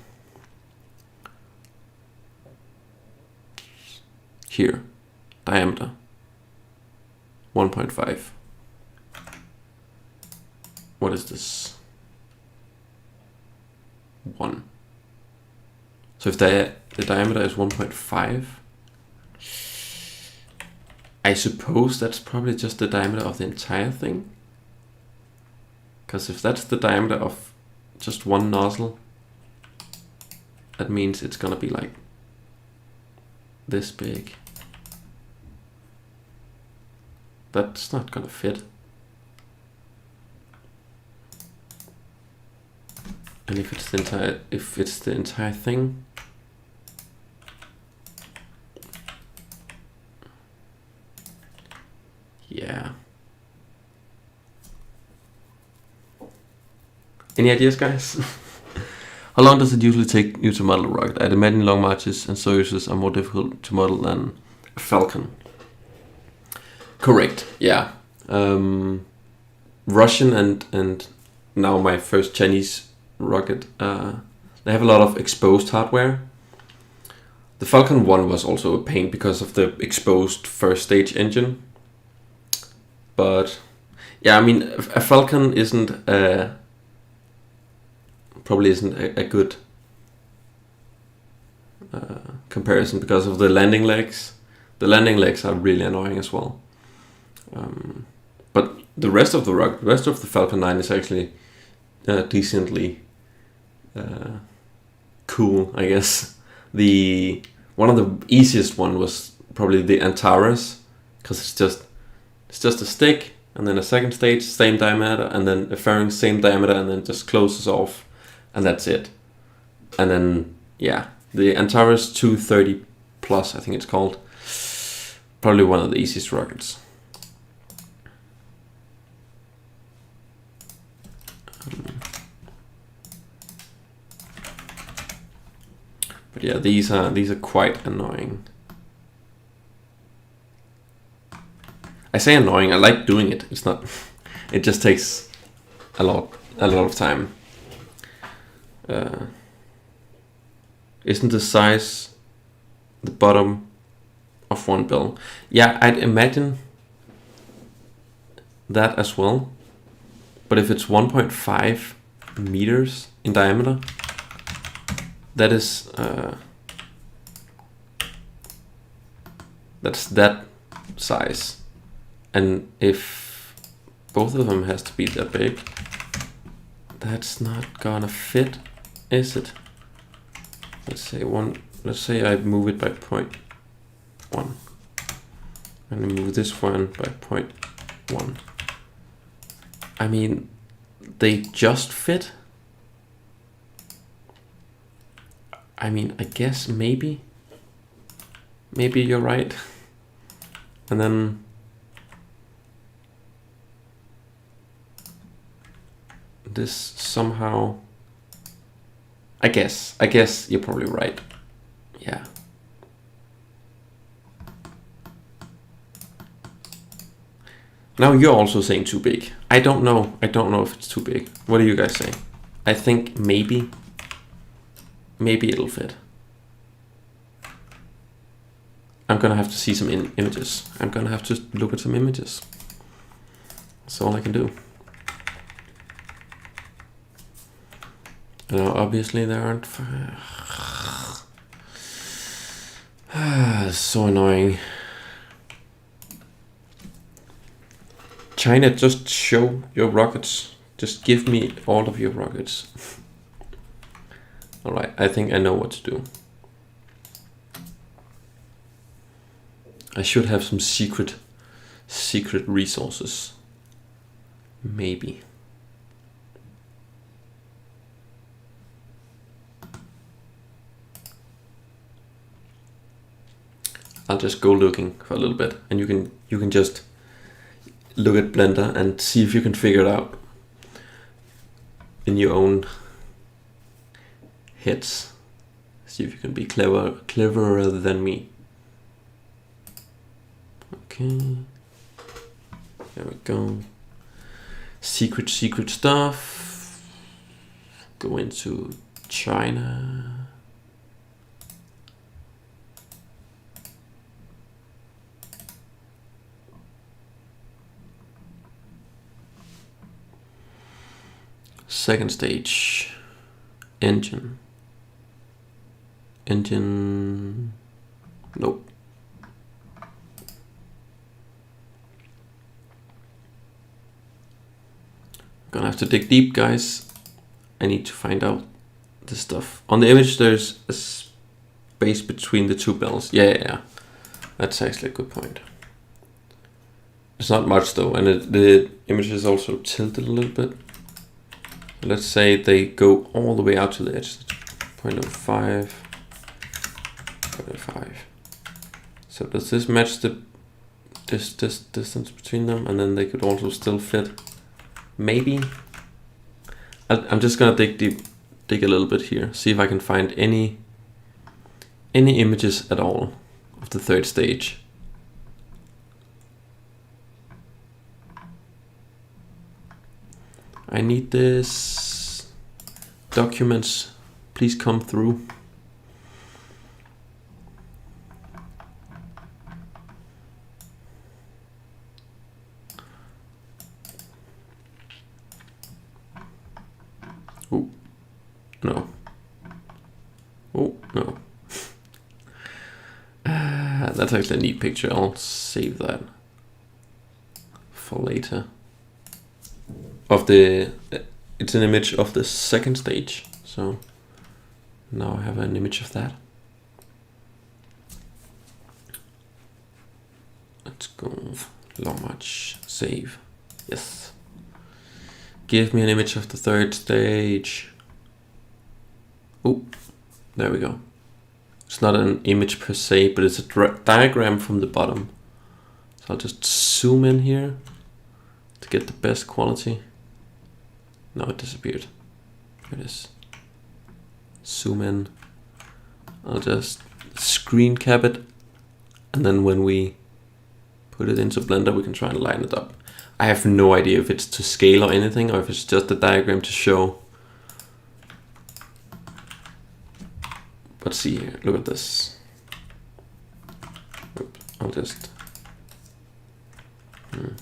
Here, diameter 1.5. What is this? 1. So if the diameter is 1.5, I suppose that's probably just the diameter of the entire thing. Because if that's the diameter of just one nozzle, that means it's gonna be like this big. That's not gonna fit. And if it's the entire thing, yeah. Any ideas, guys? How long does it usually take you to model a rocket? I'd imagine long marches and Soyuzes are more difficult to model than a Falcon. Correct, yeah. Russian and now my first Chinese rocket, they have a lot of exposed hardware. The Falcon 1 was also a pain because of the exposed first stage engine. But yeah, I mean, a Falcon probably isn't a good comparison because of the landing legs. The landing legs are really annoying as well. But the rest of the Falcon 9 is actually decently cool, I guess. One of the easiest one was probably the Antares, because it's just a stick and then a second stage, same diameter, and then a fairing, same diameter, and then just closes off, and that's it. And then yeah, the Antares 230 Plus, I think it's called, probably one of the easiest rockets. But yeah, these are quite annoying. I say annoying. I like doing it. It's not. It just takes a lot of time. Isn't the size the bottom of one bell? Yeah, I'd imagine that as well. But if it's 1.5 meters in diameter, that is that's that size. And if both of them has to be that big, that's not gonna fit, is it? Let's say I move it by 0.1 and I move this one by 0.1. I mean, they just fit. I mean, I guess maybe you're right. And then this somehow, I guess you're probably right. Yeah. Now you're also saying too big. I don't know if it's too big. What do you guys say? I think maybe it'll fit. I'm gonna have to see some images. I'm gonna have to look at some images. That's all I can do. Now, obviously there aren't. So annoying. China, just show your rockets. Just give me all of your rockets. All right, I think I know what to do. I should have some secret resources. Maybe. I'll just go looking for a little bit, and you can just look at Blender and see if you can figure it out in your own heads. See if you can be cleverer than me. Okay, there we go. Secret stuff. Go into China. Second stage, engine, nope. Gonna have to dig deep, guys. I need to find out this stuff. On the image, there's a space between the two bells. Yeah. That's actually a good point. It's not much though, and the image is also tilted a little bit. Let's say they go all the way out to the edge. 0.05. So does this match this distance between them? And then they could also still fit. Maybe. I'm just gonna dig a little bit here. See if I can find any images at all of the third stage. I need this. Documents, please come through. Oh, no. Oh, no. That's actually a neat picture. I'll save that for later. It's an image of the second stage, so now I have an image of that. Let's go long march, save, yes. Give me an image of the third stage. Oh, there we go. It's not an image per se, but it's a diagram from the bottom. So I'll just zoom in here to get the best quality. Now it disappeared. Here it is. Zoom in. I'll just screen cap it, and then when we put it into Blender, we can try and line it up. I have no idea if it's to scale or anything, or if it's just a diagram to show. let's see here. Look at this. Oops, I'll just. There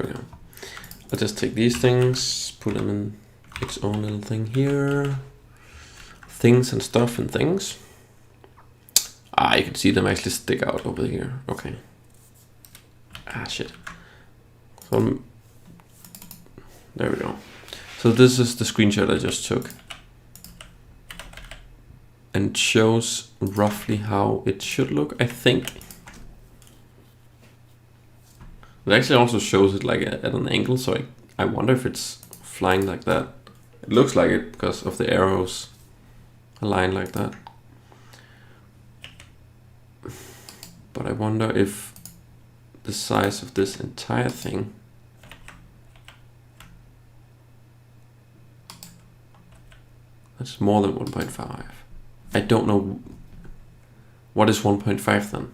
we go. I'll just take these things, put them in its own little thing here. Things and stuff and things. Ah, you can see them actually stick out over here. Okay. Ah, shit. So, there we go. So this is the screenshot I just took. And it shows roughly how it should look, I think. It actually also shows it like at an angle, so I wonder if it's flying like that. It looks like it because of the arrows aligned like that. But I wonder if the size of this entire thing that's more than 1.5. I don't know what is 1.5 then.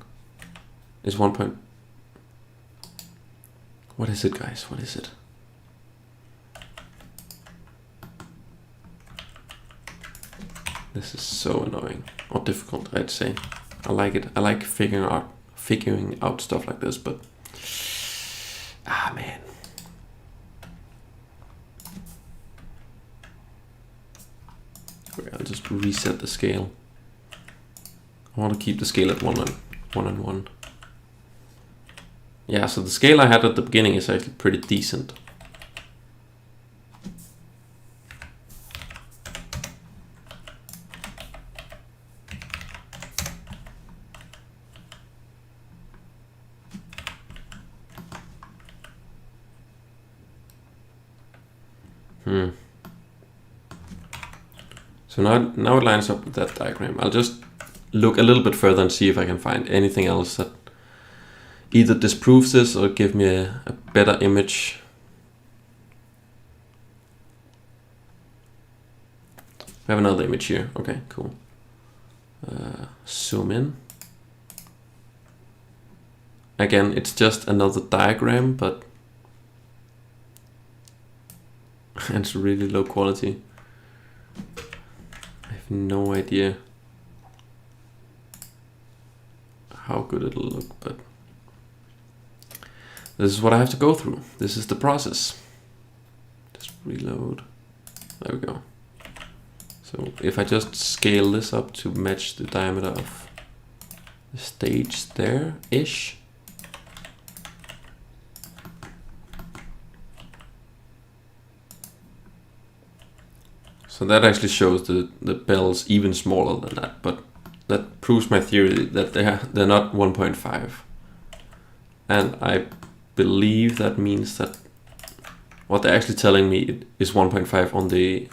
Is 1. What is it, guys? What is it? This is so annoying or difficult, I'd say. I like it. I like figuring out stuff like this, but man. Okay, I'll just reset the scale. I want to keep the scale at 1 and 1. Yeah, so the scale I had at the beginning is actually pretty decent. So now it lines up with that diagram. I'll just look a little bit further and see if I can find anything else that either disproves this or give me a better image. We have another image here. Okay, cool. Zoom in. Again, it's just another diagram, but it's really low quality. I have no idea how good it'll look, but this is what I have to go through. This is the process. Just reload. There we go. So if I just scale this up to match the diameter of the stage there-ish. So that actually shows the bells even smaller than that, but that proves my theory that they're not 1.5. And I believe that means that what they're actually telling me is 1.5 on the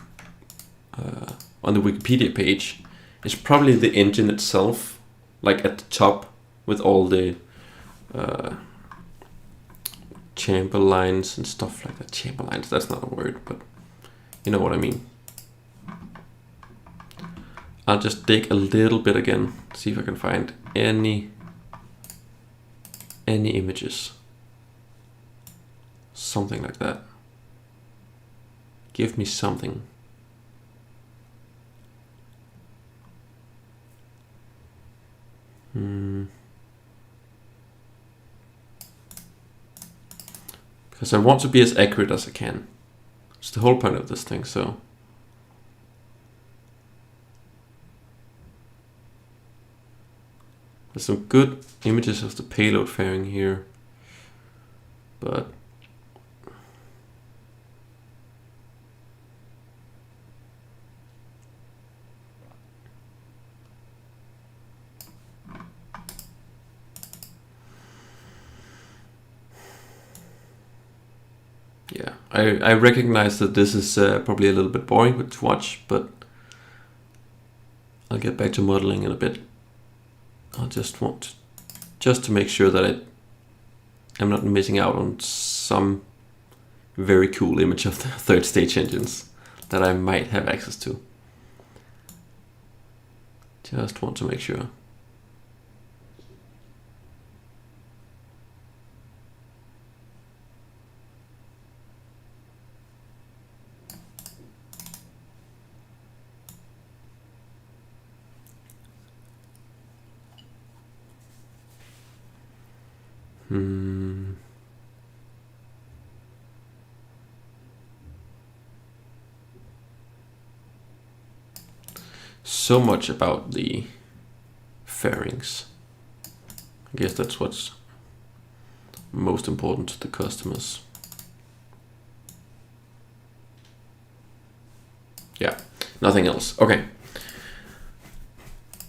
Wikipedia page is probably the engine itself, like at the top with all the chamber lines and stuff like that. Chamber lines, that's not a word, but you know what I mean. I'll just dig a little bit again, see if I can find any images. Something like that. Give me something. Because I want to be as accurate as I can. It's the whole point of this thing, so. There's some good images of the payload fairing here, but yeah, I recognize that this is probably a little bit boring to watch, but I'll get back to modeling in a bit. I just want to make sure that I'm not missing out on some very cool image of the third stage engines that I might have access to. Just want to make sure. So much about the fairings. I guess that's what's most important to the customers. Yeah, nothing else. Okay.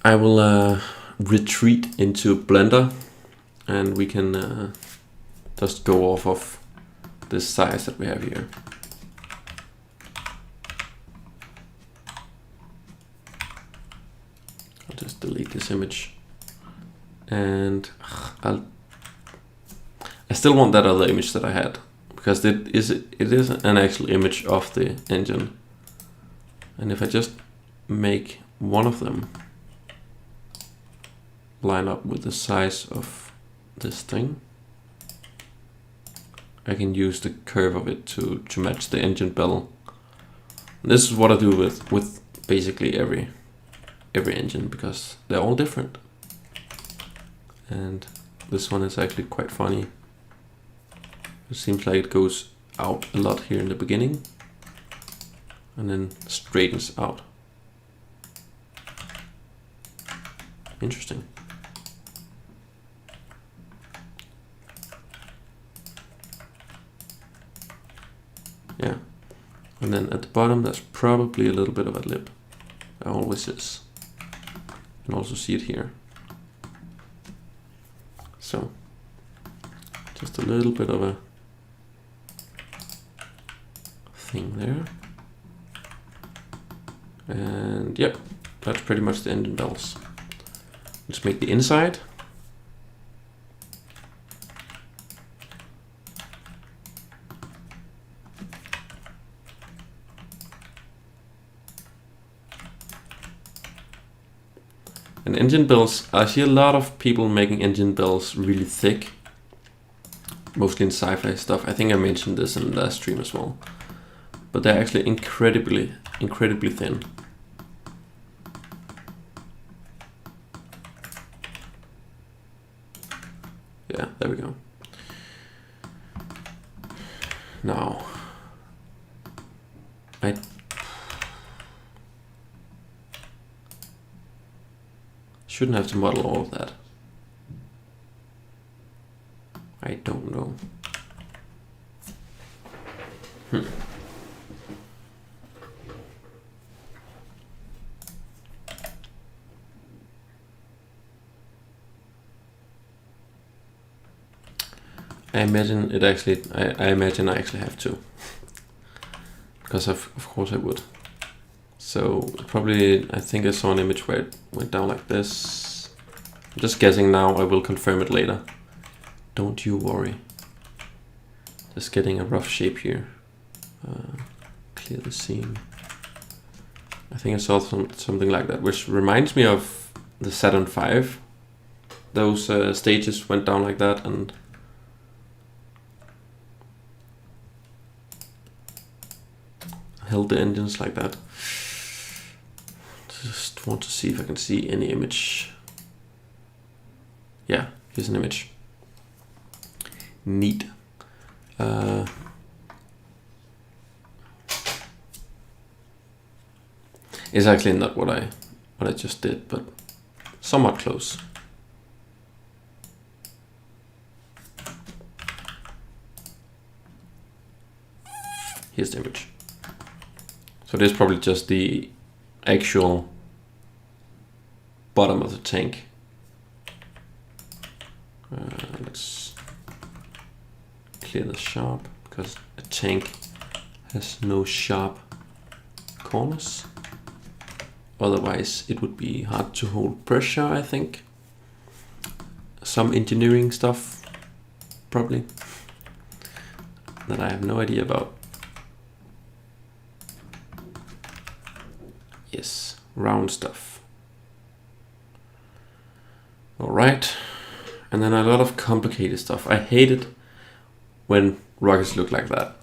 I will retreat into Blender and we can just go off of this size that we have here. I'll just delete this image and I still want that other image that I had because it is an actual image of the engine. And if I just make one of them line up with the size of this thing, I can use the curve of it to match the engine bell. And this is what I do with basically every engine because they're all different. And this one is actually quite funny. It seems like it goes out a lot here in the beginning and then straightens out. Interesting. Yeah, and then at the bottom there's probably a little bit of a lip. There always is. You can also see it here. So just a little bit of a thing there. And yep, that's pretty much the engine bells. Let's make the inside. And engine bells, I see a lot of people making engine bells really thick, mostly in sci-fi stuff. I think I mentioned this in the last stream as well, but they're actually incredibly thin. Yeah, there we go. Now, I shouldn't have to model all of that. I don't know. I imagine it actually, I imagine I actually have to. Because of course I would. So probably, I think I saw an image where it went down like this. I'm just guessing now, I will confirm it later. Don't you worry. Just getting a rough shape here. Clear the seam. I think I saw something like that, which reminds me of the Saturn V. Those stages went down like that and held the engines like that. Just want to see if I can see any image. Yeah, here's an image. Neat. It's actually not what I just did, but somewhat close. Here's the image. So this is probably just the actual bottom of the tank. Let's clear the sharp because a tank has no sharp corners. Otherwise it would be hard to hold pressure, I think. Some engineering stuff, probably, that I have no idea about. Yes, round stuff. All right, and then a lot of complicated stuff. I hate it when rockets look like that.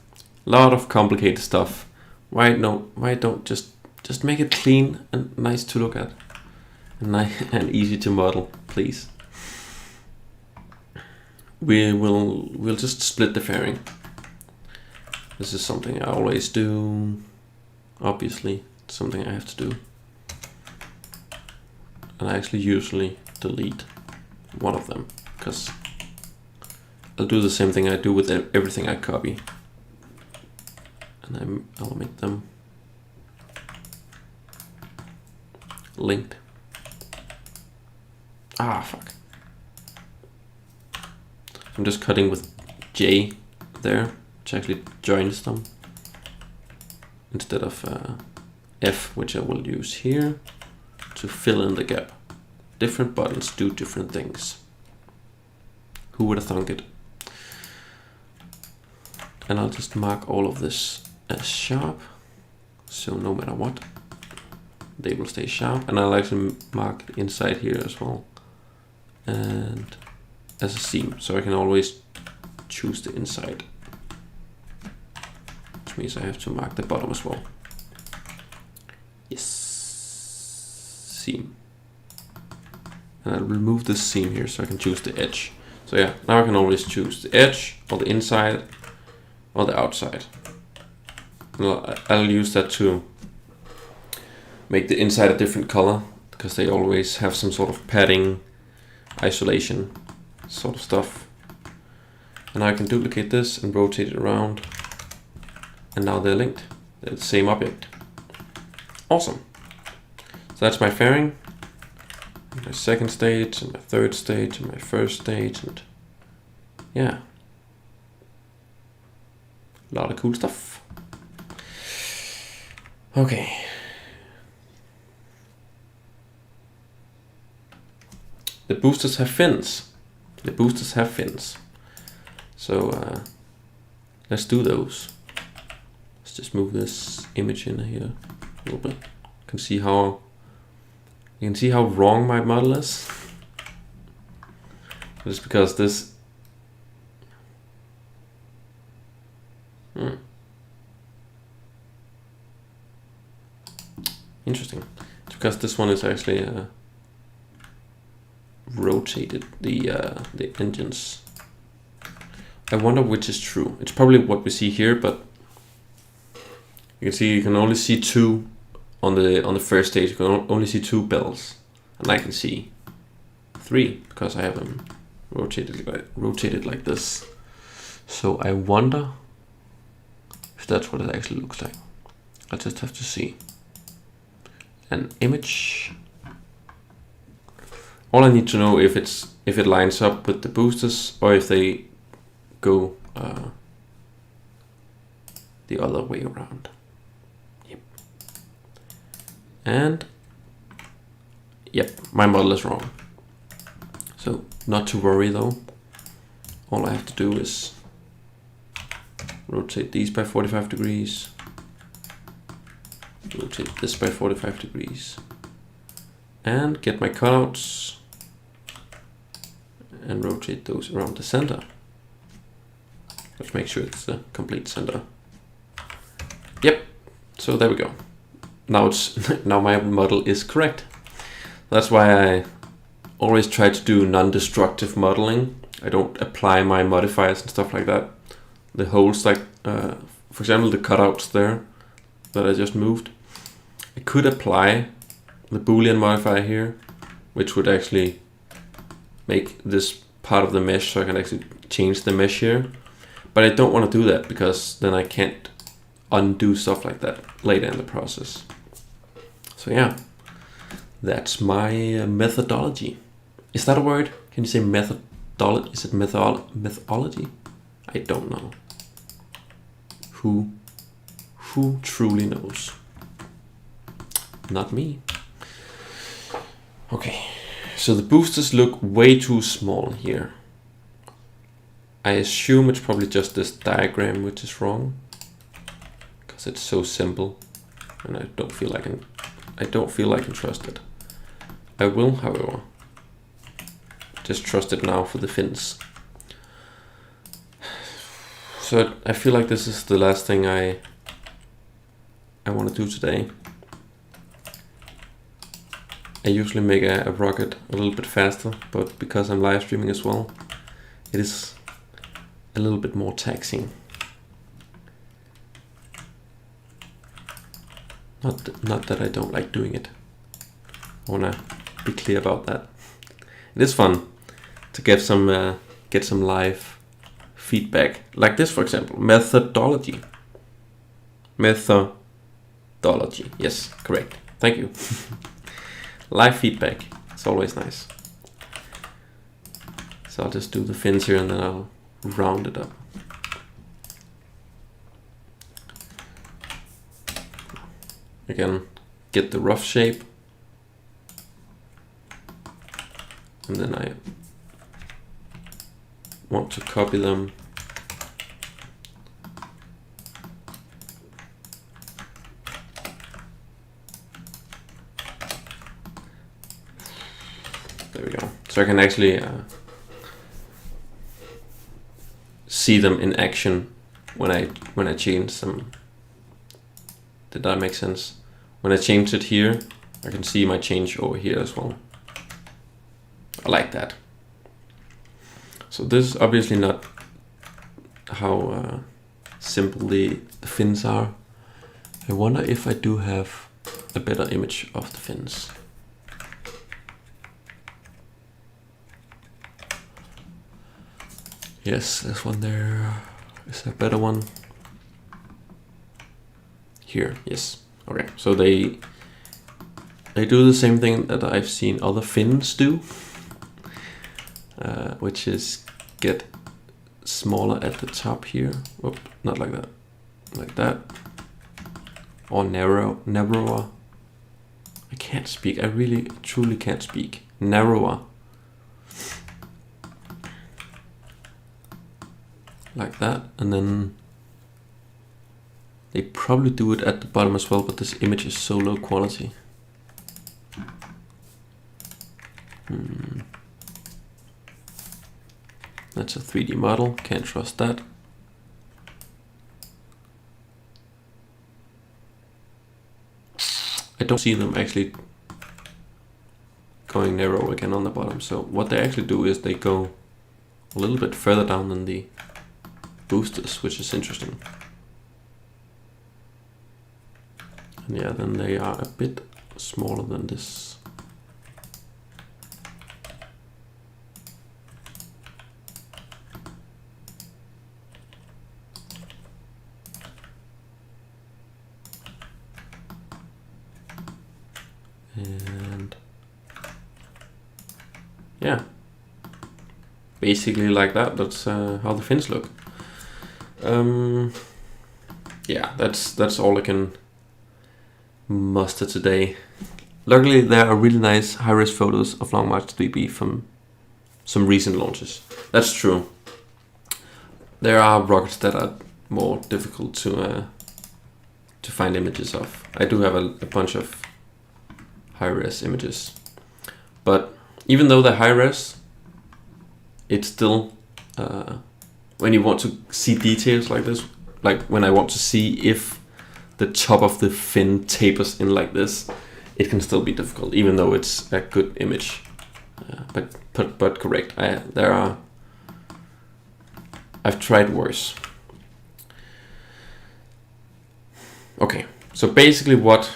A lot of complicated stuff. Why don't just make it clean and nice to look at, and easy to model, please. We'll just split the fairing. This is something I always do. Obviously, it's something I have to do. And I actually usually delete one of them, because I'll do the same thing I do with everything I copy. And I'll make them linked. Ah, fuck. I'm just cutting with J there, which actually joins them, instead of F, which I will use here to fill in the gap. Different buttons do different things. Who would have thunk it? And I'll just mark all of this as sharp, so no matter what, they will stay sharp. And I'll actually mark the inside here as well, and as a seam, so I can always choose the inside, which means I have to mark the bottom as well. Yes, seam. And I'll remove this seam here so I can choose the edge. So yeah, now I can always choose the edge or the inside or the outside. I'll use that to make the inside a different color, because they always have some sort of padding, isolation sort of stuff. And I can duplicate this and rotate it around, and now they're linked. They're the same object. Awesome. So that's my fairing, and my second stage, and my third stage, and my first stage, and yeah, a lot of cool stuff. Okay. The boosters have fins. The boosters have fins. So let's do those. Let's just move this image in here a little bit. You can see how wrong my model is. Just because this interesting. It's because this one is actually rotated the engines. I wonder which is true. It's probably what we see here, but you can see you can only see two on the first stage. You can only see two bells, and I can see three because I have them rotated like this. So I wonder if that's what it actually looks like. I just have to see an image. All I need to know if it lines up with the boosters or if they go the other way around. Yep. And yep, my model is wrong. So not to worry though. All I have to do is rotate these by 45 degrees. Rotate this by 45 degrees. And get my cutouts and rotate those around the center. Let's make sure it's the complete center. Yep, so there we go. Now now my model is correct. That's why I always try to do non-destructive modeling. I don't apply my modifiers and stuff like that. The holes, like for example the cutouts there that I just moved, I could apply the Boolean modifier here, which would actually make this part of the mesh, so I can actually change the mesh here. But I don't want to do that because then I can't undo stuff like that later in the process. So yeah, that's my methodology. Is that a word? Can you say methodology? Is it methodology? I don't know. Who truly knows? Not me. Okay, so the boosters look way too small here. I assume it's probably just this diagram which is wrong, because it's so simple, and I don't feel I can trust it. I will, however, just trust it now for the fins. So I feel like this is the last thing I want to do today. I usually make a rocket a little bit faster, but because I'm live streaming as well, it is a little bit more taxing. Not that I don't like doing it. I wanna be clear about that. It is fun to get some live feedback, like this, for example. Methodology. Yes, correct. Thank you. Live feedback. It's always nice. So I'll just do the fins here and then I'll round it up. Again, get the rough shape. And then I want to copy them. There we go. So I can actually see them in action when I change them. Did that make sense? When I change it here, I can see my change over here as well. I like that. So this is obviously not how simple the fins are. I wonder if I do have a better image of the fins. Yes, there's one there. Is there a better one? Here, yes. Okay, so they do the same thing that I've seen other fins do, which is get smaller at the top here. Whoop, not like that, like that, or narrower. I can't speak. I really, truly can't speak. Narrower, like that, and then they probably do it at the bottom as well, but this image is so low quality. That's a 3D model, can't trust that. I don't see them actually going narrow again on the bottom. So what they actually do is they go a little bit further down than the boosters, which is interesting. And yeah, then they are a bit smaller than this. And yeah, basically like that. That's how the fins look. Yeah, that's all I can muster today. Luckily, there are really nice high-res photos of Long March 3B from some recent launches. That's true. There are rockets that are more difficult to find images of. I do have a bunch of high-res images, but even though they're high-res, it's still when you want to see details like this, like when I want to see if the top of the fin tapers in like this, it can still be difficult, even though it's a good image. But correct. I've tried worse. Okay, so basically what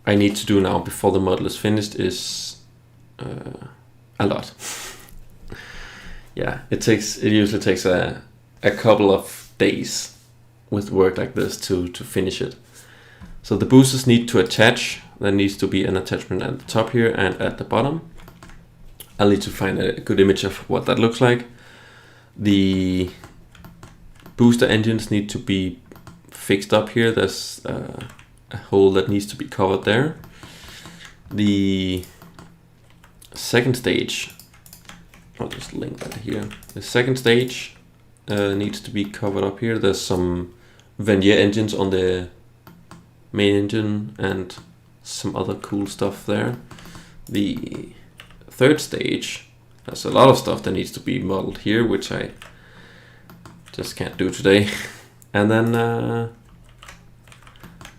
I need to do now before the model is finished is a lot. Yeah, it usually takes a couple of days with work like this to finish it. So the boosters need to attach. There needs to be an attachment at the top here and at the bottom. I'll need to find a good image of what that looks like. The booster engines need to be fixed up here. There's a hole that needs to be covered there. The second stage, I'll just link that here. The second stage needs to be covered up here. There's some Vernier engines on the main engine and some other cool stuff there. The third stage There's a lot of stuff that needs to be modeled here, which I just can't do today. And then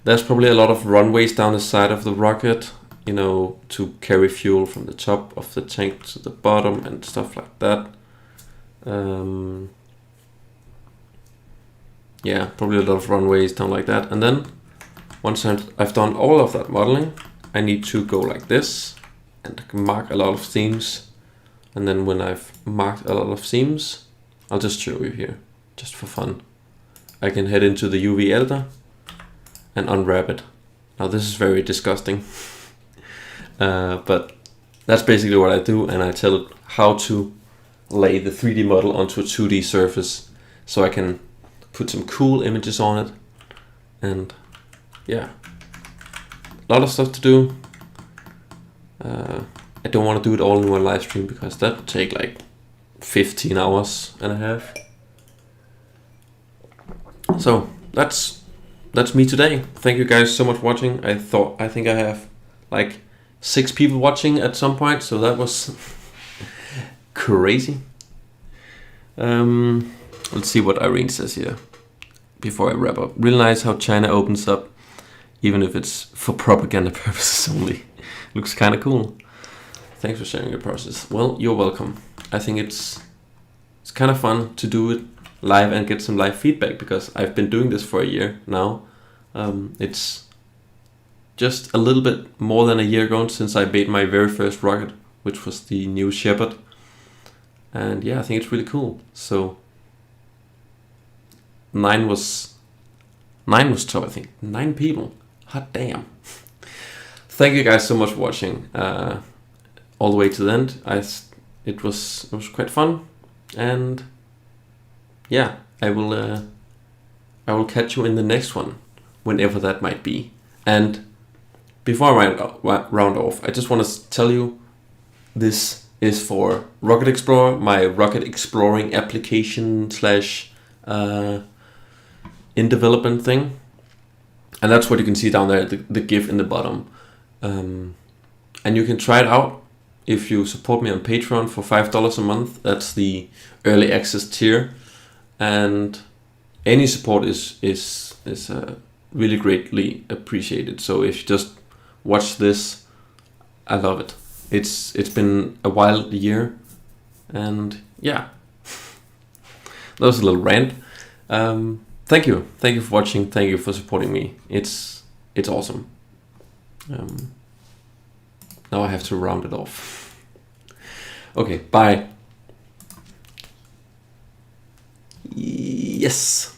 there's probably a lot of runways down the side of the rocket, you know, to carry fuel from the top of the tank to the bottom and stuff like that. Yeah, probably a lot of runways down like that. And then once I've done all of that modeling, I need to go like this and mark a lot of seams. And then when I've marked a lot of seams, I'll just show you here, just for fun. I can head into the UV editor and unwrap it. Now this is very disgusting, but that's basically what I do, and I tell it how to lay the 3D model onto a 2D surface so I can put some cool images on it. And yeah, a lot of stuff to do. I don't want to do it all in one live stream because that would take like 15 hours and a half. So that's me today. Thank you guys so much for watching. I think I have like 6 people watching at some point, so that was crazy. Let's see what Irene says here before I wrap up. Really nice how China opens up, even if it's for propaganda purposes only. Looks kind of cool. Thanks for sharing your process. Well, you're welcome. I think it's kind of fun to do it live and get some live feedback, because I've been doing this for a year now. It's just a little bit more than a year ago since I made my very first rocket, which was the new Shepherd. And yeah, I think it's really cool. So 9 was top, I think. 9 people. Hot damn. Thank you guys so much for watching all the way to the end. It was quite fun, and yeah, I will catch you in the next one, whenever that might be. And before I round off, I just want to tell you, this is for Rocket Explorer, my rocket exploring application slash in development thing. And that's what you can see down there, the GIF in the bottom. And you can try it out if you support me on Patreon for $5 a month. That's the early access tier. And any support is really greatly appreciated. So if you just watch this, I love it. It's been a wild year, and yeah, that was a little rant. Thank you for watching. Thank you for supporting me. It's awesome. Now I have to round it off. Okay, bye. Yes.